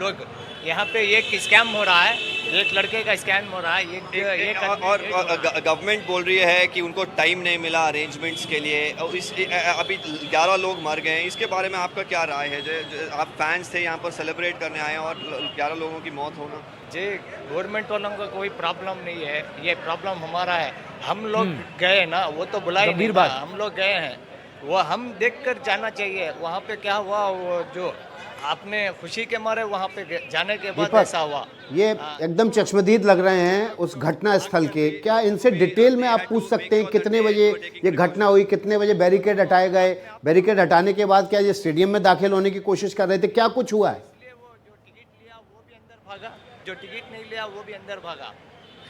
लोग। यहाँ पे एक स्कैम हो रहा है, एक लड़के का स्कैम हो रहा है। और गवर्नमेंट बोल रही है कि उनको टाइम नहीं मिला अरेंजमेंट्स के लिए। और अभी 11 लोग मर गए हैं, इसके बारे में आपका क्या राय है? आप फैंस थे, यहाँ पर सेलिब्रेट करने आए और 11 लोगों की मौत होना। जी, गवर्नमेंट वालों का कोई प्रॉब्लम नहीं है, ये प्रॉब्लम हमारा है। हम लोग गए ना, वो तो बुलाए नहीं था, हम लोग गए हैं। वो हम देख कर जाना चाहिए वहाँ पे क्या हुआ। वो जो आपने खुशी के मारे वहाँ पे जाने के बाद दीपक, ऐसा हुआ। ये एकदम चश्मदीद लग रहे हैं उस घटना स्थल के। क्या इनसे डिटेल में आप पूछ सकते हैं कितने बजे ये घटना हुई, कितने बजे बैरिकेड हटाए गए, बैरिकेड हटाने के बाद क्या ये स्टेडियम में दाखिल होने की कोशिश कर रहे थे, क्या कुछ हुआ है? भागा, जो टिकट नहीं लिया वो भी अंदर भागा,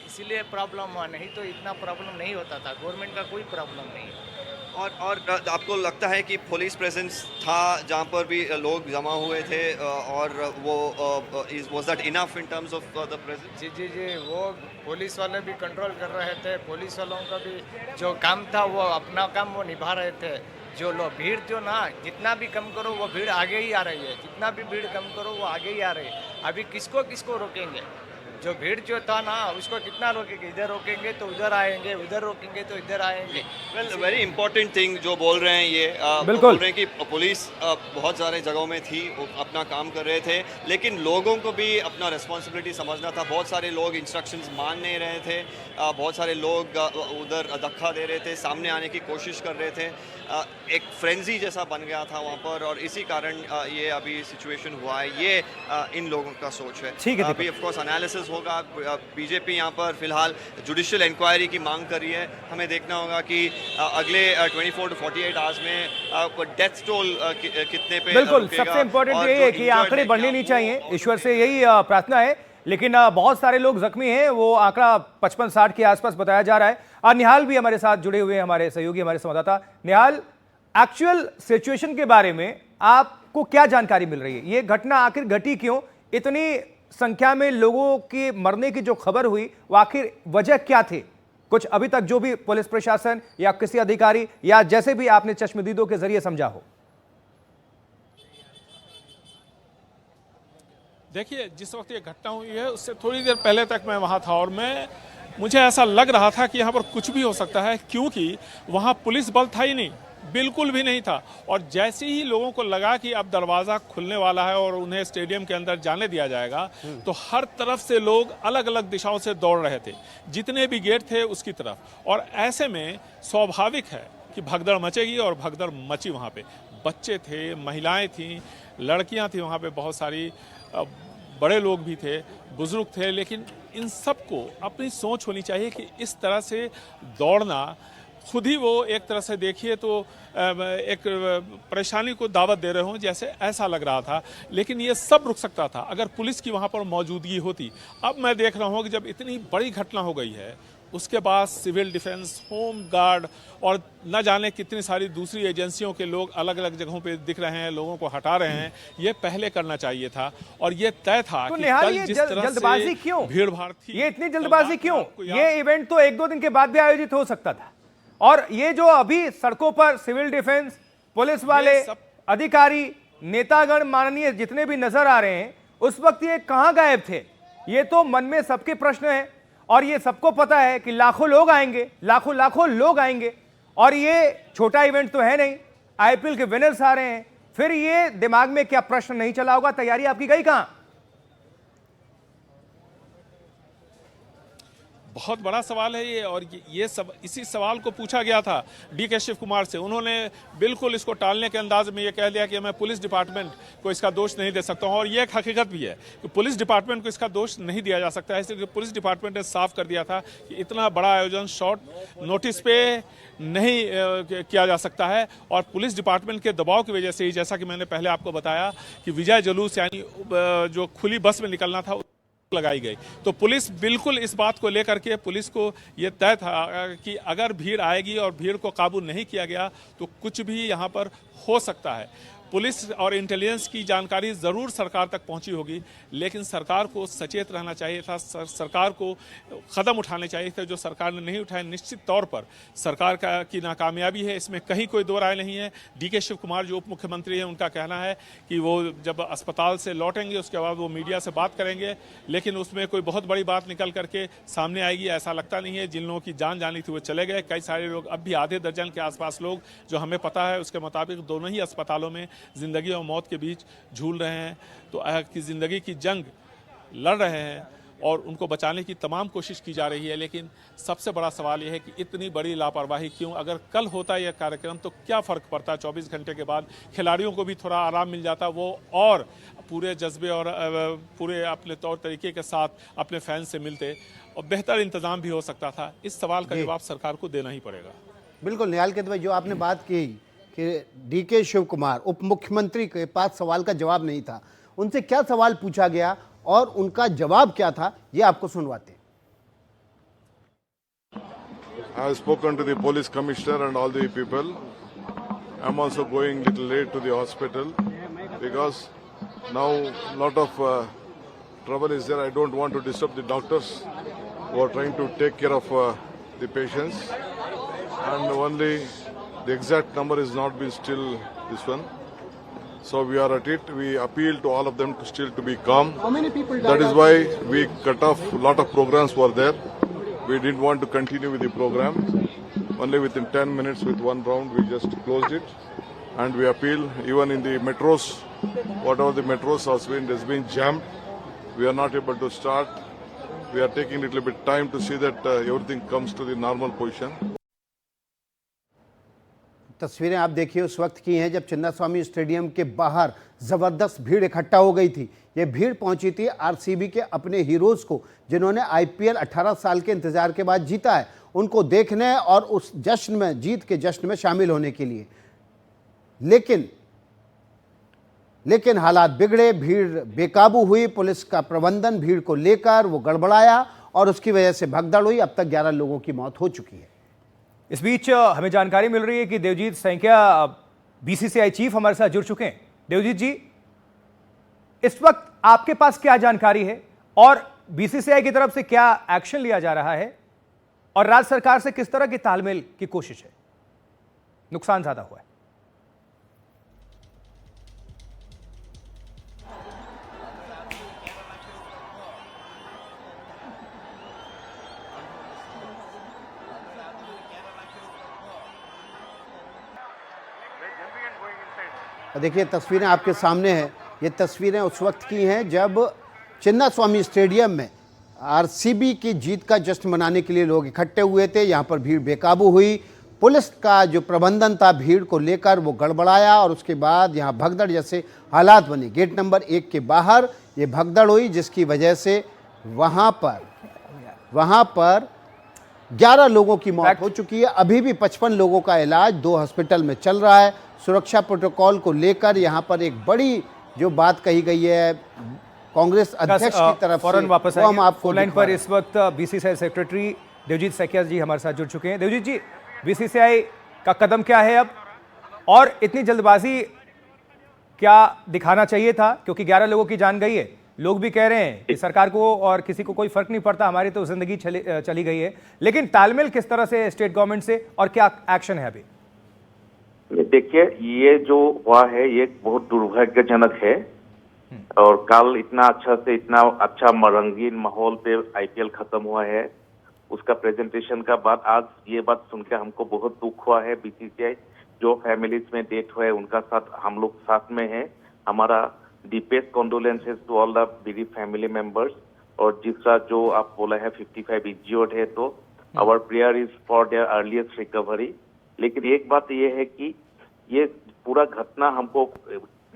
इसीलिए प्रॉब्लम हुआ, नहीं तो इतना प्रॉब्लम नहीं होता था। गवर्नमेंट का कोई प्रॉब्लम नहीं है। और आपको लगता है कि पुलिस प्रेजेंस था जहाँ पर भी लोग जमा हुए थे और वो was that enough in terms of the presence? जी, वो पुलिस वाले भी कंट्रोल कर रहे थे, पुलिस वालों का भी जो काम था वो अपना काम वो निभा रहे थे। जो लोग भीड़ जो ना, जितना भी कम करो वो भीड़ आगे ही आ रही है, जितना भी भीड़ कम करो वो आगे ही आ रही है। अभी किसको रोकेंगे? जो भीड़ जो था ना उसको कितना रोकेंगे? इधर रोकेंगे तो उधर आएंगे, उधर रोकेंगे तो इधर आएंगे। वेल, वेरी इंपॉर्टेंट थिंग जो बोल रहे हैं ये बिल्कुल बोल रहे हैं कि पुलिस बहुत सारे जगहों में थी, वो अपना काम कर रहे थे, लेकिन लोगों को भी अपना रिस्पॉन्सिबिलिटी समझना था। बहुत सारे लोग इंस्ट्रक्शंस मान नहीं रहे थे, बहुत सारे लोग उधर धक्का दे रहे थे, सामने आने की कोशिश कर रहे थे। एक फ्रेंजी जैसा बन गया था वहाँ पर, और इसी कारण ये अभी सिचुएशन हुआ है। ये इन लोगों का सोच है। ठीक है, अभी ऑफ कोर्स एनालिसिस होगा। बीजेपी यहाँ पर फिलहाल जुडिशियल इंक्वायरी की मांग कर रही है। हमें देखना होगा कि अगले 24 to 48 आवर्स में डेथ टोल कितने पे बिल्कुल रुकेगा। सबसे इंपॉर्टेंट और ये जो है कि injured आंकड़े है, बढ़ने क्या नहीं वो- चाहिए, ईश्वर से यही प्रार्थना है। लेकिन बहुत सारे लोग जख्मी हैं, वो आंकड़ा 55-60 के आसपास बताया जा रहा है। और निहाल भी हमारे साथ जुड़े हुए हैं, हमारे सहयोगी, हमारे संवाददाता। निहाल, एक्चुअल सिचुएशन के बारे में आपको क्या जानकारी मिल रही है? ये घटना आखिर घटी क्यों? इतनी संख्या में लोगों के मरने की जो खबर हुई वो आखिर वजह क्या थी? कुछ अभी तक जो भी पुलिस प्रशासन या किसी अधिकारी या जैसे भी आपने चश्मदीदों के जरिए समझा हो। देखिए, जिस वक्त ये घटना हुई है उससे थोड़ी देर पहले तक मैं वहाँ था और मुझे ऐसा लग रहा था कि यहाँ पर कुछ भी हो सकता है, क्योंकि वहाँ पुलिस बल था ही नहीं, बिल्कुल भी नहीं था। और जैसे ही लोगों को लगा कि अब दरवाज़ा खुलने वाला है और उन्हें स्टेडियम के अंदर जाने दिया जाएगा, तो हर तरफ से लोग अलग अलग दिशाओं से दौड़ रहे थे, जितने भी गेट थे उसकी तरफ। और ऐसे में स्वाभाविक है कि भगदड़ मचेगी, और भगदड़ मची। वहाँ पे बच्चे थे, महिलाएं थीं, लड़कियां थीं, वहाँ पे बहुत सारी, बड़े लोग भी थे, बुजुर्ग थे। लेकिन इन सबको अपनी सोच होनी चाहिए कि इस तरह से दौड़ना खुद ही वो एक तरह से देखिए तो एक परेशानी को दावत दे रहे हों, जैसे ऐसा लग रहा था। लेकिन ये सब रुक सकता था अगर पुलिस की वहाँ पर मौजूदगी होती। अब मैं देख रहा हूँ कि जब इतनी बड़ी घटना हो गई है, उसके बाद सिविल डिफेंस, होम गार्ड और न जाने कितनी सारी दूसरी एजेंसियों के लोग अलग अलग जगहों पे दिख रहे हैं, लोगों को हटा रहे हैं। ये पहले करना चाहिए था, और ये तय था तो कि निहाल, कल ये जिस तरह जल्दबाजी से क्यों? भीड़ भाड़ थी, ये इतनी जल्दबाजी क्यों? आपको याद- ये इवेंट तो 1-2 दिन के बाद भी आयोजित हो सकता था। और ये जो अभी सड़कों पर सिविल डिफेंस, पुलिस वाले, अधिकारी, नेतागण माननीय जितने भी नजर आ रहे हैं, उस वक्त ये कहां गायब थे? ये तो मन में सबके प्रश्न है, और ये सबको पता है कि लाखों लोग आएंगे, लाखों लोग आएंगे, और ये छोटा इवेंट तो है नहीं। आईपीएल के विनर्स आ रहे हैं, फिर ये दिमाग में क्या प्रश्न नहीं चला होगा? तैयारी आपकी गई कहां? बहुत बड़ा सवाल है ये, और ये सब इसी सवाल को पूछा गया था डीके शिव कुमार से। उन्होंने बिल्कुल इसको टालने के अंदाज में ये कह दिया कि मैं पुलिस डिपार्टमेंट को इसका दोष नहीं दे सकता हूं। और ये एक हकीकत भी है कि पुलिस डिपार्टमेंट को इसका दोष नहीं दिया जा सकता है, इसलिए पुलिस डिपार्टमेंट ने साफ कर दिया था कि इतना बड़ा आयोजन शॉर्ट नोटिस पे नहीं किया जा सकता है। और पुलिस डिपार्टमेंट के दबाव की वजह से ही, जैसा कि मैंने पहले आपको बताया कि विजय जुलूस यानी जो खुली बस में निकलना था लगाई गई, तो पुलिस बिल्कुल इस बात को लेकर के पुलिस को ये तय था कि अगर भीड़ आएगी और भीड़ को काबू नहीं किया गया तो कुछ भी यहाँ पर हो सकता है। पुलिस और इंटेलिजेंस की जानकारी ज़रूर सरकार तक पहुंची होगी, लेकिन सरकार को सचेत रहना चाहिए था, सरकार को कदम उठाने चाहिए थे जो सरकार ने नहीं उठाए। निश्चित तौर पर सरकार की नाकामयाबी है, इसमें कहीं कोई दो राय नहीं है। डीके शिव कुमार जो उप मुख्यमंत्री हैं, उनका कहना है कि वो जब अस्पताल से लौटेंगे उसके बाद वो मीडिया से बात करेंगे, लेकिन उसमें कोई बहुत बड़ी बात निकल करके सामने आएगी ऐसा लगता नहीं है। जिन लोगों की जान जानी थी वो चले गए। कई सारे लोग, अब भी आधे दर्जन के आसपास लोग जो हमें पता है उसके मुताबिक दोनों ही अस्पतालों में जिंदगी और मौत के बीच झूल रहे हैं, तो कि जिंदगी की जंग लड़ रहे हैं। और उनको बचाने की तमाम कोशिश की जा रही है। लेकिन सबसे बड़ा सवाल यह है कि इतनी बड़ी लापरवाही क्यों? अगर कल होता यह कार्यक्रम तो क्या फ़र्क पड़ता? 24 घंटे के बाद खिलाड़ियों को भी थोड़ा आराम मिल जाता, वो और पूरे जज्बे और पूरे अपने तौर तरीके के साथ अपने फैंस से मिलते और बेहतर इंतजाम भी हो सकता था। इस सवाल का जवाब सरकार को देना ही पड़ेगा। बिल्कुल निहाल के भाई, जो आपने बात की कि डीके शिव कुमार उप मुख्यमंत्री के पास सवाल का जवाब नहीं था, उनसे क्या सवाल पूछा गया और उनका जवाब क्या था, ये आपको सुनवाते हैं। I have spoken to the police commissioner and all the people. I'm also going little late to the hospital because now lot of trouble is there. I don't want to disturb the doctors who are trying to take care of the patients, and only the exact number is not been still this one. So we are at it. We appeal to all of them to still to be calm. How many people died? That is why we cut off a lot of programs were there. We didn't want to continue with the program. Only within 10 minutes with one round we just closed it. And we appeal even in the metros, whatever the metros has been jammed. We are not able to start. We are taking a little bit time to see that everything comes to the normal position. तस्वीरें आप देखिए उस वक्त की हैं जब Chinnaswamy stadium के बाहर जबरदस्त भीड़ इकट्ठा हो गई थी। ये भीड़ पहुंची थी आरसीबी के अपने हीरोज को, जिन्होंने आईपीएल 18 साल के इंतजार के बाद जीता है, उनको देखने और उस जश्न में, जीत के जश्न में शामिल होने के लिए। लेकिन हालात बिगड़े, भीड़ बेकाबू हुई, पुलिस का प्रबंधन भीड़ को लेकर वो गड़बड़ाया और उसकी वजह से भगदड़ हुई। अब तक 11 लोगों की मौत हो चुकी है। इस बीच हमें जानकारी मिल रही है कि देवजीत सैकिया बीसीसीआई चीफ हमारे साथ जुड़ चुके हैं। देवजीत जी, इस वक्त आपके पास क्या जानकारी है और बीसीसीआई की तरफ से क्या एक्शन लिया जा रहा है और राज्य सरकार से किस तरह की तालमेल की कोशिश है? नुकसान ज्यादा हुआ है। देखिए तस्वीरें आपके सामने हैं। ये तस्वीरें उस वक्त की हैं जब चिन्नास्वामी स्टेडियम में आरसीबी की जीत का जश्न मनाने के लिए लोग इकट्ठे हुए थे। यहाँ पर भीड़ बेकाबू हुई। पुलिस का जो प्रबंधन था भीड़ को लेकर वो गड़बड़ाया और उसके बाद यहाँ भगदड़ जैसे हालात बने। गेट नंबर 1 के बाहर ये भगदड़ हुई, जिसकी वजह से वहाँ पर 11 लोगों की मौत हो चुकी है। अभी भी 55 लोगों का इलाज 2 हॉस्पिटल में चल रहा है। सुरक्षा प्रोटोकॉल को लेकर यहाँ पर एक बड़ी जो बात कही गई है कांग्रेस अध्यक्ष की तरफ फौरन वापस से, हम आपको लाइन पर इस वक्त बीसीसीआई सेक्रेटरी देवजीत सैकिया जी हमारे साथ जुड़ चुके हैं। देवजीत जी, बीसीसीआई का कदम क्या है अब और इतनी जल्दबाजी क्या दिखाना चाहिए था? क्योंकि 11 लोगों की जान गई है। लोग भी कह रहे हैं कि सरकार को और किसी को कोई फर्क नहीं पड़ता, हमारी तो जिंदगी चली गई है। लेकिन तालमेल किस तरह से स्टेट गवर्नमेंट से और क्या एक्शन है अभी? देखिए, ये जो हुआ है ये बहुत दुर्भाग्यजनक है और कल इतना अच्छा रंगीन माहौल पे आईपीएल खत्म हुआ है। उसका प्रेजेंटेशन का बाद आज ये बात सुनकर हमको बहुत दुख हुआ है। बीसीसीआई जो फैमिलीज में डेथ हुए उनका साथ हम लोग साथ में हैं। हमारा deepest condolences to all the BD family members. और जिसका जो आप बोला है 55 इंज्योर्ड है, तो our prayer is for their earliest recovery. लेकिन एक बात ये है कि ये पूरा घटना हमको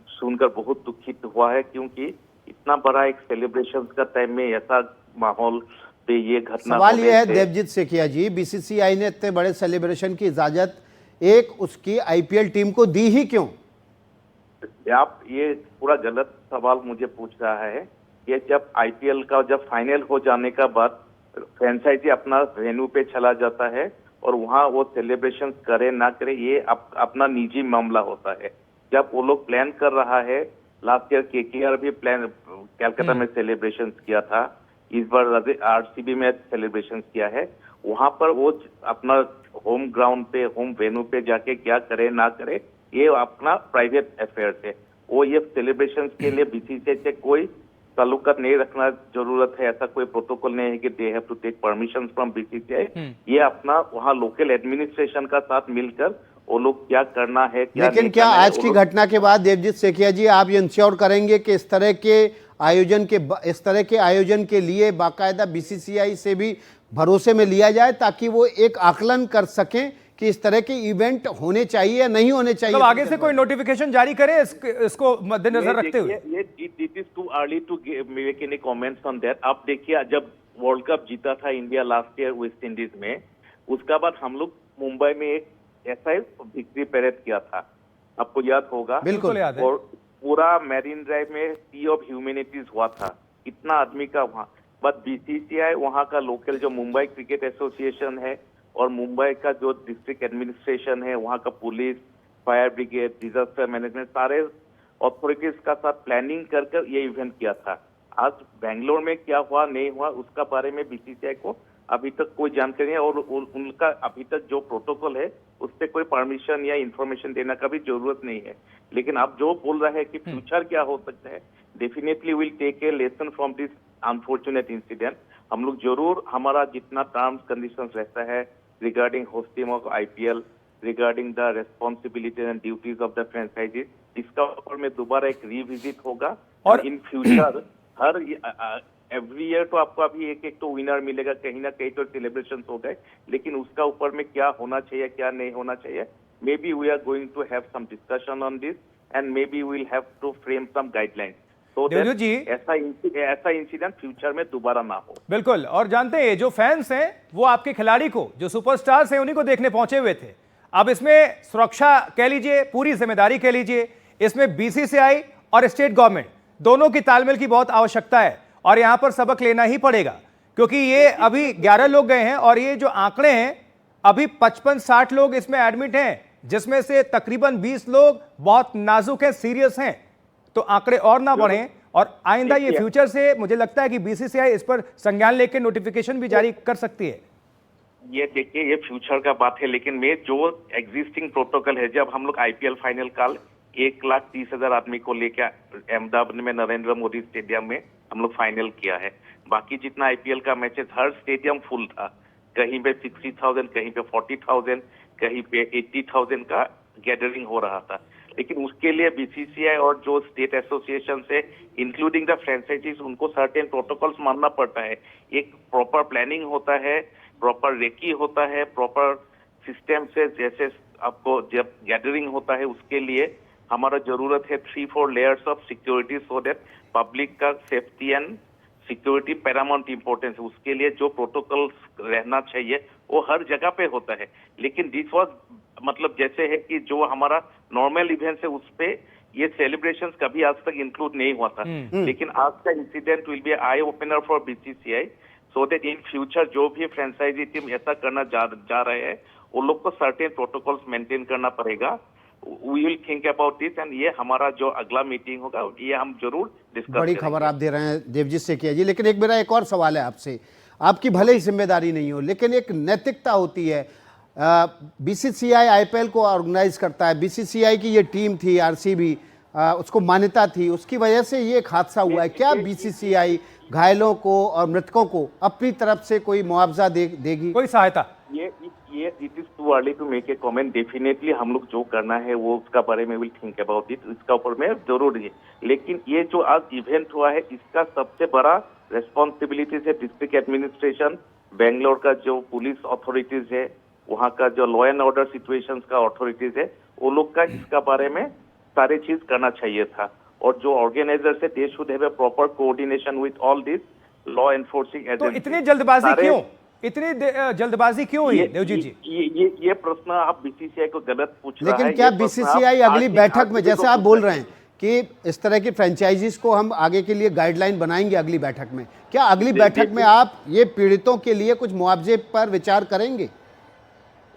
सुनकर बहुत दुखित हुआ है, क्योंकि इतना बड़ा एक सेलिब्रेशन का टाइम में ऐसा माहौल पे ये घटना। सवाल ये है देवजीत सैकिया जी, बीसीसीआई ने इतने बड़े सेलिब्रेशन की इजाजत एक उसकी आईपीएल टीम को दी ही क्यों? आप ये पूरा गलत सवाल मुझे पूछ रहा है। ये जब आईपीएल का जब फाइनल हो जाने का बाद फ्रेंचाइजी अपना वेन्यू पे चला जाता है और वहाँ वो सेलिब्रेशन करे ना करे ये अपना निजी मामला होता है। जब वो लोग प्लान कर रहा है, लास्ट ईयर केकेआर भी प्लान कलकत्ता में सेलिब्रेशन किया था, इस बार आरसीबी में सेलिब्रेशन किया है। वहाँ पर वो अपना होम ग्राउंड पे, होम वेन्यू पे जाके क्या करे ना करे ये अपना प्राइवेट अफेयर है। वो ये सेलिब्रेशन के लिए बीसीसीआई से कोई ताल्लुकात नहीं रखना जरूरत है। ऐसा कोई प्रोटोकॉल नहीं है कि they have to take permission from BCCI. ये अपना वहाँ लोकल एडमिनिस्ट्रेशन का साथ मिलकर वो लोग क्या करना है क्या लेकिन नहीं क्या करना है, आज वो की लोग- घटना के बाद देवजीत सेठिया जी आप ये इंश्योर करेंगे कि इस तरह के आयोजन के लिए बाकायदा बीसीसीआई से भी भरोसे में लिया जाए ताकि वो एक आकलन कर सकें कि इस तरह के इवेंट होने चाहिए या नहीं होने चाहिए? मतलब आगे से कोई नोटिफिकेशन जारी करें इसको मद्देनजर रखते हुए। It is too early to make any comments on that. आप देखिए, जब वर्ल्ड कप जीता था India last year West Indies में, उसका बाद हम लोग मुंबई में एक ऐसा विक्ट्री परेड किया था, आपको याद होगा? बिल्कुल याद है। और पूरा मैरीन ड्राइव में सी ऑफ ह्यूमैनिटीज हुआ था, इतना आदमी का वहाँ। बट बीसीसीआई वहाँ का लोकल जो मुंबई क्रिकेट एसोसिएशन है और मुंबई का जो डिस्ट्रिक्ट एडमिनिस्ट्रेशन है, वहाँ का police, fire brigade, disaster management, सारे अथॉरिटीज का साथ प्लानिंग कर ये इवेंट किया था। आज बेंगलोर में क्या हुआ नहीं हुआ उसका बारे में बीसीसीआई को अभी तक कोई जानकारी नहीं है, और उनका अभी तक जो प्रोटोकॉल है उस पर कोई परमिशन या इंफॉर्मेशन देने का भी जरूरत नहीं है। लेकिन आप जो बोल रहे हैं कि फ्यूचर क्या हो सकता है, definitely will take a lesson from this unfortunate incident. हम लोग जरूर हमारा जितना टर्म्स कंडीशंस रहता है regarding hosting of IPL, regarding the responsibility and duties of the franchises, इसका ऊपर में दोबारा एक रिविजिट होगा। और इन फ्यूचर हर एवरी ईयर तो आपको अभी एक तो विनर मिलेगा, कहीं ना कहीं तो सेलिब्रेशन हो गए, लेकिन उसका ऊपर में क्या होना चाहिए क्या नहीं होना चाहिए, maybe we are going to have some discussion on this and maybe we will have to frame some guidelines तो ऐसा इंसिडेंट फ्यूचर में दोबारा ना हो। बिल्कुल। और जानते हैं जो फैंस हैं वो आपके खिलाड़ी को, जो सुपरस्टार्स हैं उन्हीं को देखने पहुंचे हुए थे। अब इसमें सुरक्षा कह लीजिए, पूरी जिम्मेदारी कह लीजिए, इसमें बीसीसीआई और स्टेट गवर्नमेंट दोनों की तालमेल की बहुत आवश्यकता है और यहां पर सबक लेना ही पड़ेगा, क्योंकि ये अभी 11 लोग गए हैं और ये जो आंकड़े हैं अभी 55-60 लोग इसमें एडमिट हैं, जिसमें से तकरीबन 20 लोग बहुत नाजुक हैं, सीरियस हैं। तो आंकड़े और ना बढ़ें और आइंदा ये फ्यूचर से मुझे लगता है कि बीसीसीआई इस पर संज्ञान लेकर नोटिफिकेशन भी जारी कर सकती है। ये देखिए, ये फ्यूचर का बात है, लेकिन में जो एग्जिस्टिंग प्रोटोकॉल है, जब हम लोग आईपीएल फाइनल कल 1,30,000 आदमी को लेकर अहमदाबाद में नरेंद्र मोदी स्टेडियम में हम लोग फाइनल किया है। बाकी जितना आईपीएल का मैचेस हर स्टेडियम फुल था, कहीं पे 60,000, कहीं पे 40,000, कहीं पे 80,000 का गैदरिंग हो रहा था। लेकिन उसके लिए बीसीसीआई और जो स्टेट एसोसिएशन से इंक्लूडिंग द फ्रेंचाइजीज, उनको सर्टेन प्रोटोकॉल्स मानना पड़ता है। एक प्रॉपर प्लानिंग होता है, प्रॉपर रेकी होता है, प्रॉपर सिस्टम से जैसे आपको जब गैदरिंग होता है उसके लिए हमारा जरूरत है 3-4 layers of security so that public का safety and security paramount importance है। उसके लिए जो प्रोटोकॉल रहना चाहिए वो हर जगह पे होता है। लेकिन दिस वाज मतलब जैसे है कि जो हमारा नॉर्मल इवेंट है उस पे ये सेलिब्रेशंस कभी आज तक इंक्लूड नहीं हुआ था। लेकिन आज का incident will be eye opener for BCCI so that in future जो भी फ्रेंचाइजी टीम ऐसा करना जा रहे हैं उन लोग को सर्टेन प्रोटोकॉल्स मेंटेन करना पड़ेगा। We will think about this and ये हमारा जो अगला मीटिंग होगा ये हम जरूर डिस्कस करेंगे। बड़ी खबर आप दे रहे हैं देवजीत सेठिया जी, लेकिन एक मेरा एक और सवाल है आपसे। आपकी भले ही जिम्मेदारी नहीं हो, लेकिन एक नैतिकता होती है। बीसीसीआई आईपीएल को ऑर्गेनाइज करता है, बीसीसीआई की ये टीम थी आरसीबी, उसको मान्यता थी, उसकी वजह से ये एक हादसा हुआ है। क्या बीसीसीआई घायलों को और मृतकों को अपनी तरफ से कोई मुआवजा देगी, कोई सहायता? ये it is too early to make a comment. Definitely हम लोग जो करना है वो उसका बारे में विल थिंक अबाउट इट, इसका ऊपर में जरूर है। लेकिन ये जो आज इवेंट हुआ है इसका सबसे बड़ा रेस्पॉन्सिबिलिटी है डिस्ट्रिक्ट एडमिनिस्ट्रेशन, बेंगलोर का जो पुलिस अथॉरिटीज है, वहाँ का जो लॉ एंड ऑर्डर सिचुएशंस का अथॉरिटीज है, वो लोग का इसका बारे में सारी चीज करना चाहिए था। और जो ऑर्गेनाइजर्स है they should have a proper coordination with all this law enforcing agency. तो इतनी जल्दबाजी क्यों, इतनी जल्दबाजी क्यों हुई देवजीत जी? ये प्रश्न आप बीसीसीआई को गलत पूछ रहा है। लेकिन क्या बीसीसीआई अगली बैठक में, जैसे आप बोल रहे हैं कि इस तरह की फ्रेंचाइजीज को हम आगे के लिए गाइडलाइन बनाएंगे अगली बैठक में, क्या अगली बैठक में आप ये पीड़ितों के लिए कुछ मुआवजे पर विचार करेंगे?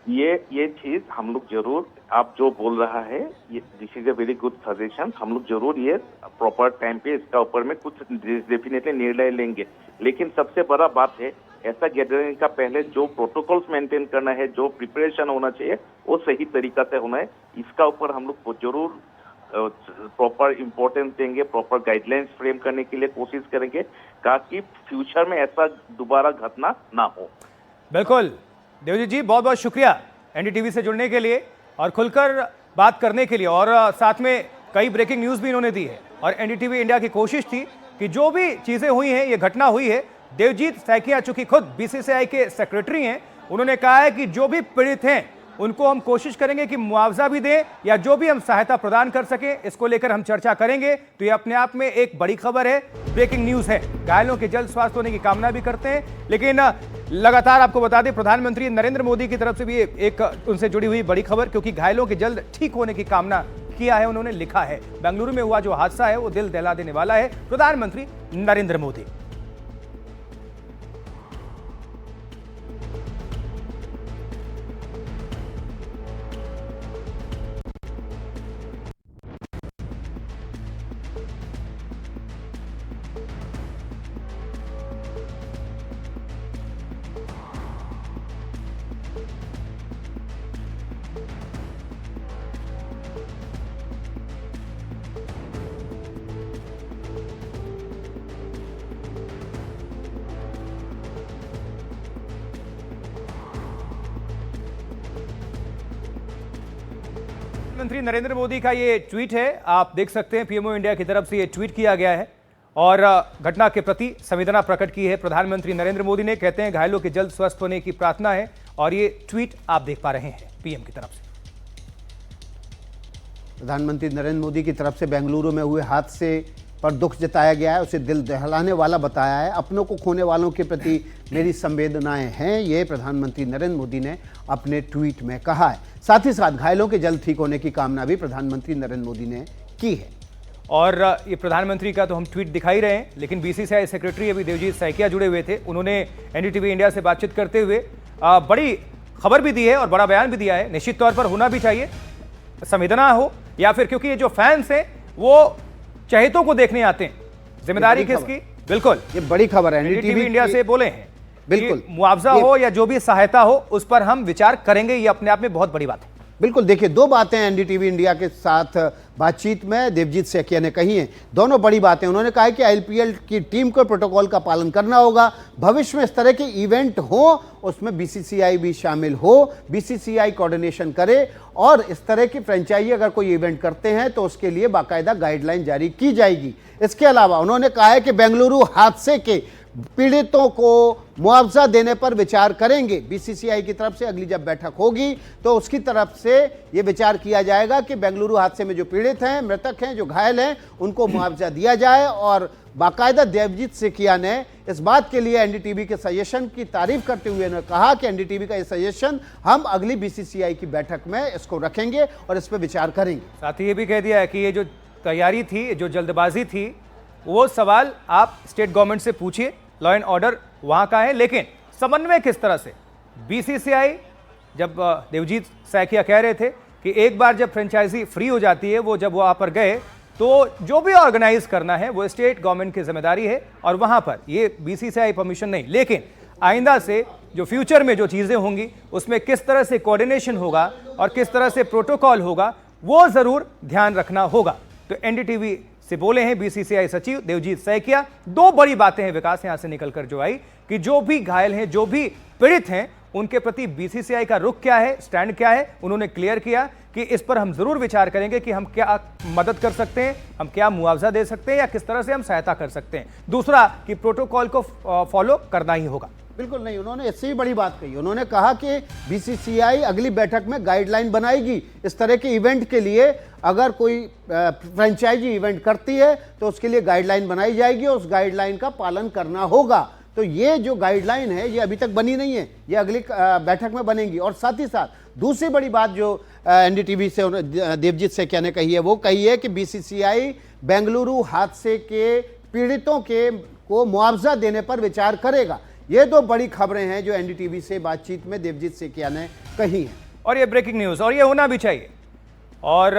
ये चीज हम लोग जरूर, आप जो बोल रहा है ये this is a very good suggestion, हम लोग जरूर ये प्रॉपर टाइम पे इसका ऊपर में कुछ डेफिनेटली निर्णय लेंगे। लेकिन सबसे बड़ा बात है ऐसा गैदरिंग का पहले जो प्रोटोकॉल्स मेंटेन करना है, जो प्रिपरेशन होना चाहिए वो सही तरीका से होना है। इसका ऊपर हम लोग जरूर प्रॉपर इंपॉर्टेंस देंगे, प्रॉपर गाइडलाइंस फ्रेम करने के लिए कोशिश करेंगे ताकि फ्यूचर में ऐसा दोबारा घटना ना हो। बिल्कुल देवजीत जी, बहुत बहुत शुक्रिया एनडीटीवी से जुड़ने के लिए। और खुलकर बात करने के लिए, और साथ में कई ब्रेकिंग न्यूज भी इन्होंने दी है। और एनडीटीवी इंडिया की कोशिश थी कि जो भी चीजें हुई हैं, ये घटना हुई है, देवजीत सैकिया चूंकि खुद बीसीसीआई के सेक्रेटरी हैं, उन्होंने कहा है कि जो भी पीड़ित हैं उनको हम कोशिश करेंगे कि मुआवजा भी दें या जो भी हम सहायता प्रदान कर सकें, इसको लेकर हम चर्चा करेंगे। तो ये अपने आप में एक बड़ी खबर है, ब्रेकिंग न्यूज है। घायलों के जल्द स्वास्थ्य होने की कामना भी करते हैं, लेकिन लगातार आपको बता दें प्रधानमंत्री नरेंद्र मोदी की तरफ से भी एक उनसे जुड़ी हुई बड़ी खबर, क्योंकि घायलों के जल्द ठीक होने की कामना किया है। उन्होंने लिखा है बेंगलुरु में हुआ जो हादसा है वो दिल दहला देने वाला है, प्रधानमंत्री नरेंद्र मोदी। प्रधानमंत्री नरेंद्र मोदी का ये ट्वीट है, आप देख सकते हैं पीएमओ इंडिया की तरफ से ये ट्वीट किया गया है और घटना के प्रति संवेदना प्रकट की है प्रधानमंत्री नरेंद्र मोदी ने। कहते हैं घायलों के जल्द स्वस्थ होने की प्रार्थना है, और ये ट्वीट आप देख पा रहे हैं पीएम की तरफ से। प्रधानमंत्री नरेंद्र मोदी की तरफ से बेंगलुरु में हुए हादसे पर दुख जताया गया है, उसे दिल दहलाने वाला बताया है। अपनों को खोने वालों के प्रति मेरी संवेदनाएं हैं, ये प्रधानमंत्री नरेंद्र मोदी ने अपने ट्वीट में कहा है। साथ ही साथ घायलों के जल्द ठीक होने की कामना भी प्रधानमंत्री नरेंद्र मोदी ने की है। और ये प्रधानमंत्री का तो हम ट्वीट दिखा ही रहे हैं, लेकिन बीसीसीआई सेक्रेटरी अभी देवजीत सैकिया जुड़े हुए थे। उन्होंने एनडीटीवी इंडिया से बातचीत करते हुए बड़ी खबर भी दी है और बड़ा बयान भी दिया है। निश्चित तौर पर होना भी चाहिए, संवेदना हो या फिर, क्योंकि ये जो फैंस हैं वो चहेतों को देखने आते हैं, जिम्मेदारी किसकी? बिल्कुल ये बड़ी खबर है, एनडीटीवी इंडिया से बोले हैं बिल्कुल मुआवजा हो या जो भी सहायता हो उस पर हम विचार करेंगे। ये अपने आप में बहुत बड़ी बात है। बिल्कुल, देखिए दो बातें एनडीटीवी इंडिया के साथ बातचीत में देवजीत सैकिया ने कही हैं, दोनों बड़ी बातें। उन्होंने कहा है कि आईपीएल की टीम को प्रोटोकॉल का पालन करना होगा, भविष्य में इस तरह के इवेंट हो उसमें बीसीसीआई भी शामिल हो, बीसीसीआई कोऑर्डिनेशन करे, और इस तरह की फ्रेंचाइजी अगर कोई इवेंट करते हैं तो उसके लिए बाकायदा गाइडलाइन जारी की जाएगी। इसके अलावा उन्होंने कहा है कि बेंगलुरु हादसे के पीड़ितों को मुआवजा देने पर विचार करेंगे। बीसीसीआई की तरफ से अगली जब बैठक होगी तो उसकी तरफ से यह विचार किया जाएगा कि बेंगलुरु हादसे में जो पीड़ित हैं, मृतक हैं, जो घायल हैं, उनको मुआवजा दिया जाए। और बाकायदा देवजीत सैकिया ने इस बात के लिए एनडीटीवी के सजेशन की तारीफ करते हुए ने कहा कि एनडीटीवी का ये सजेशन हम अगली बीसीसीआई की बैठक में इसको रखेंगे और इस पर विचार करेंगे। साथ ही ये भी कह दिया है कि ये जो तैयारी थी, जो जल्दबाजी थी, वो सवाल आप स्टेट गवर्नमेंट से पूछिए, लॉ एंड ऑर्डर वहां का है, लेकिन समन्वय किस तरह से? बीसीसीआई, जब देवजीत सैकिया कह रहे थे कि एक बार जब फ्रेंचाइजी फ्री हो जाती है, वो जब वहां पर गए तो जो भी ऑर्गेनाइज करना है वो स्टेट गवर्नमेंट की जिम्मेदारी है और वहां पर ये बीसीसीआई परमिशन नहीं। लेकिन आइंदा से जो फ्यूचर में जो चीजें होंगी उसमें किस तरह से कोऑर्डिनेशन होगा और किस तरह से प्रोटोकॉल होगा वो जरूर ध्यान रखना होगा। तो एनडीटीवी से बोले हैं बीसीसीआई सचिव देवजीत सैकिया। दो बड़ी बातें हैं विकास यहां से निकलकर जो आई कि जो भी घायल हैं, जो भी पीड़ित हैं, उनके प्रति बीसीसीआई का रुख क्या है, स्टैंड क्या है, उन्होंने क्लियर किया कि इस पर हम जरूर विचार करेंगे कि हम क्या मदद कर सकते हैं, हम क्या मुआवजा दे सकते हैं या किस तरह से हम सहायता कर सकते हैं। दूसरा कि प्रोटोकॉल को फॉलो करना ही होगा। बिल्कुल नहीं, उन्होंने इससे भी बड़ी बात कही। उन्होंने कहा कि बीसीसीआई अगली बैठक में गाइडलाइन बनाएगी इस तरह के इवेंट के लिए। अगर कोई फ्रेंचाइजी इवेंट करती है तो उसके लिए गाइडलाइन बनाई जाएगी और उस गाइडलाइन का पालन करना होगा। तो ये जो गाइडलाइन है ये अभी तक बनी नहीं है, ये अगली बैठक में बनेगी। और साथ ही साथ दूसरी बड़ी बात जो एनडीटीवी से देवजीत सैकिया ने कही है, वो कही है कि बीसीसीआई बेंगलुरु हादसे के पीड़ितों को मुआवजा देने पर विचार करेगा। ये दो बड़ी खबरें हैं जो एनडीटीवी से बातचीत में देवजीत सैकिया ने कही हैं। और ये ब्रेकिंग न्यूज, और ये होना भी चाहिए। और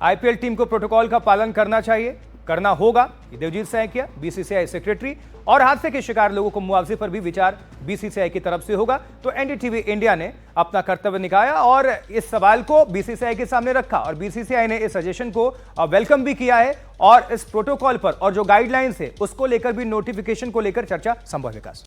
आईपीएल टीम को प्रोटोकॉल का पालन करना चाहिए, करना होगा। देवजीत सैकिया, बीसीसीआई सेक्रेटरी, और हादसे के शिकार लोगों को मुआवजे पर भी विचार बीसीसीआई की तरफ से होगा। तो एनडीटीवी इंडिया ने अपना कर्तव्य निभाया और इस सवाल को बीसीसीआई के सामने रखा और बीसीसीआई ने इस सजेशन को वेलकम भी किया है और इस प्रोटोकॉल पर और जो गाइडलाइंस है उसको लेकर भी, नोटिफिकेशन को लेकर चर्चा संभव। विकास।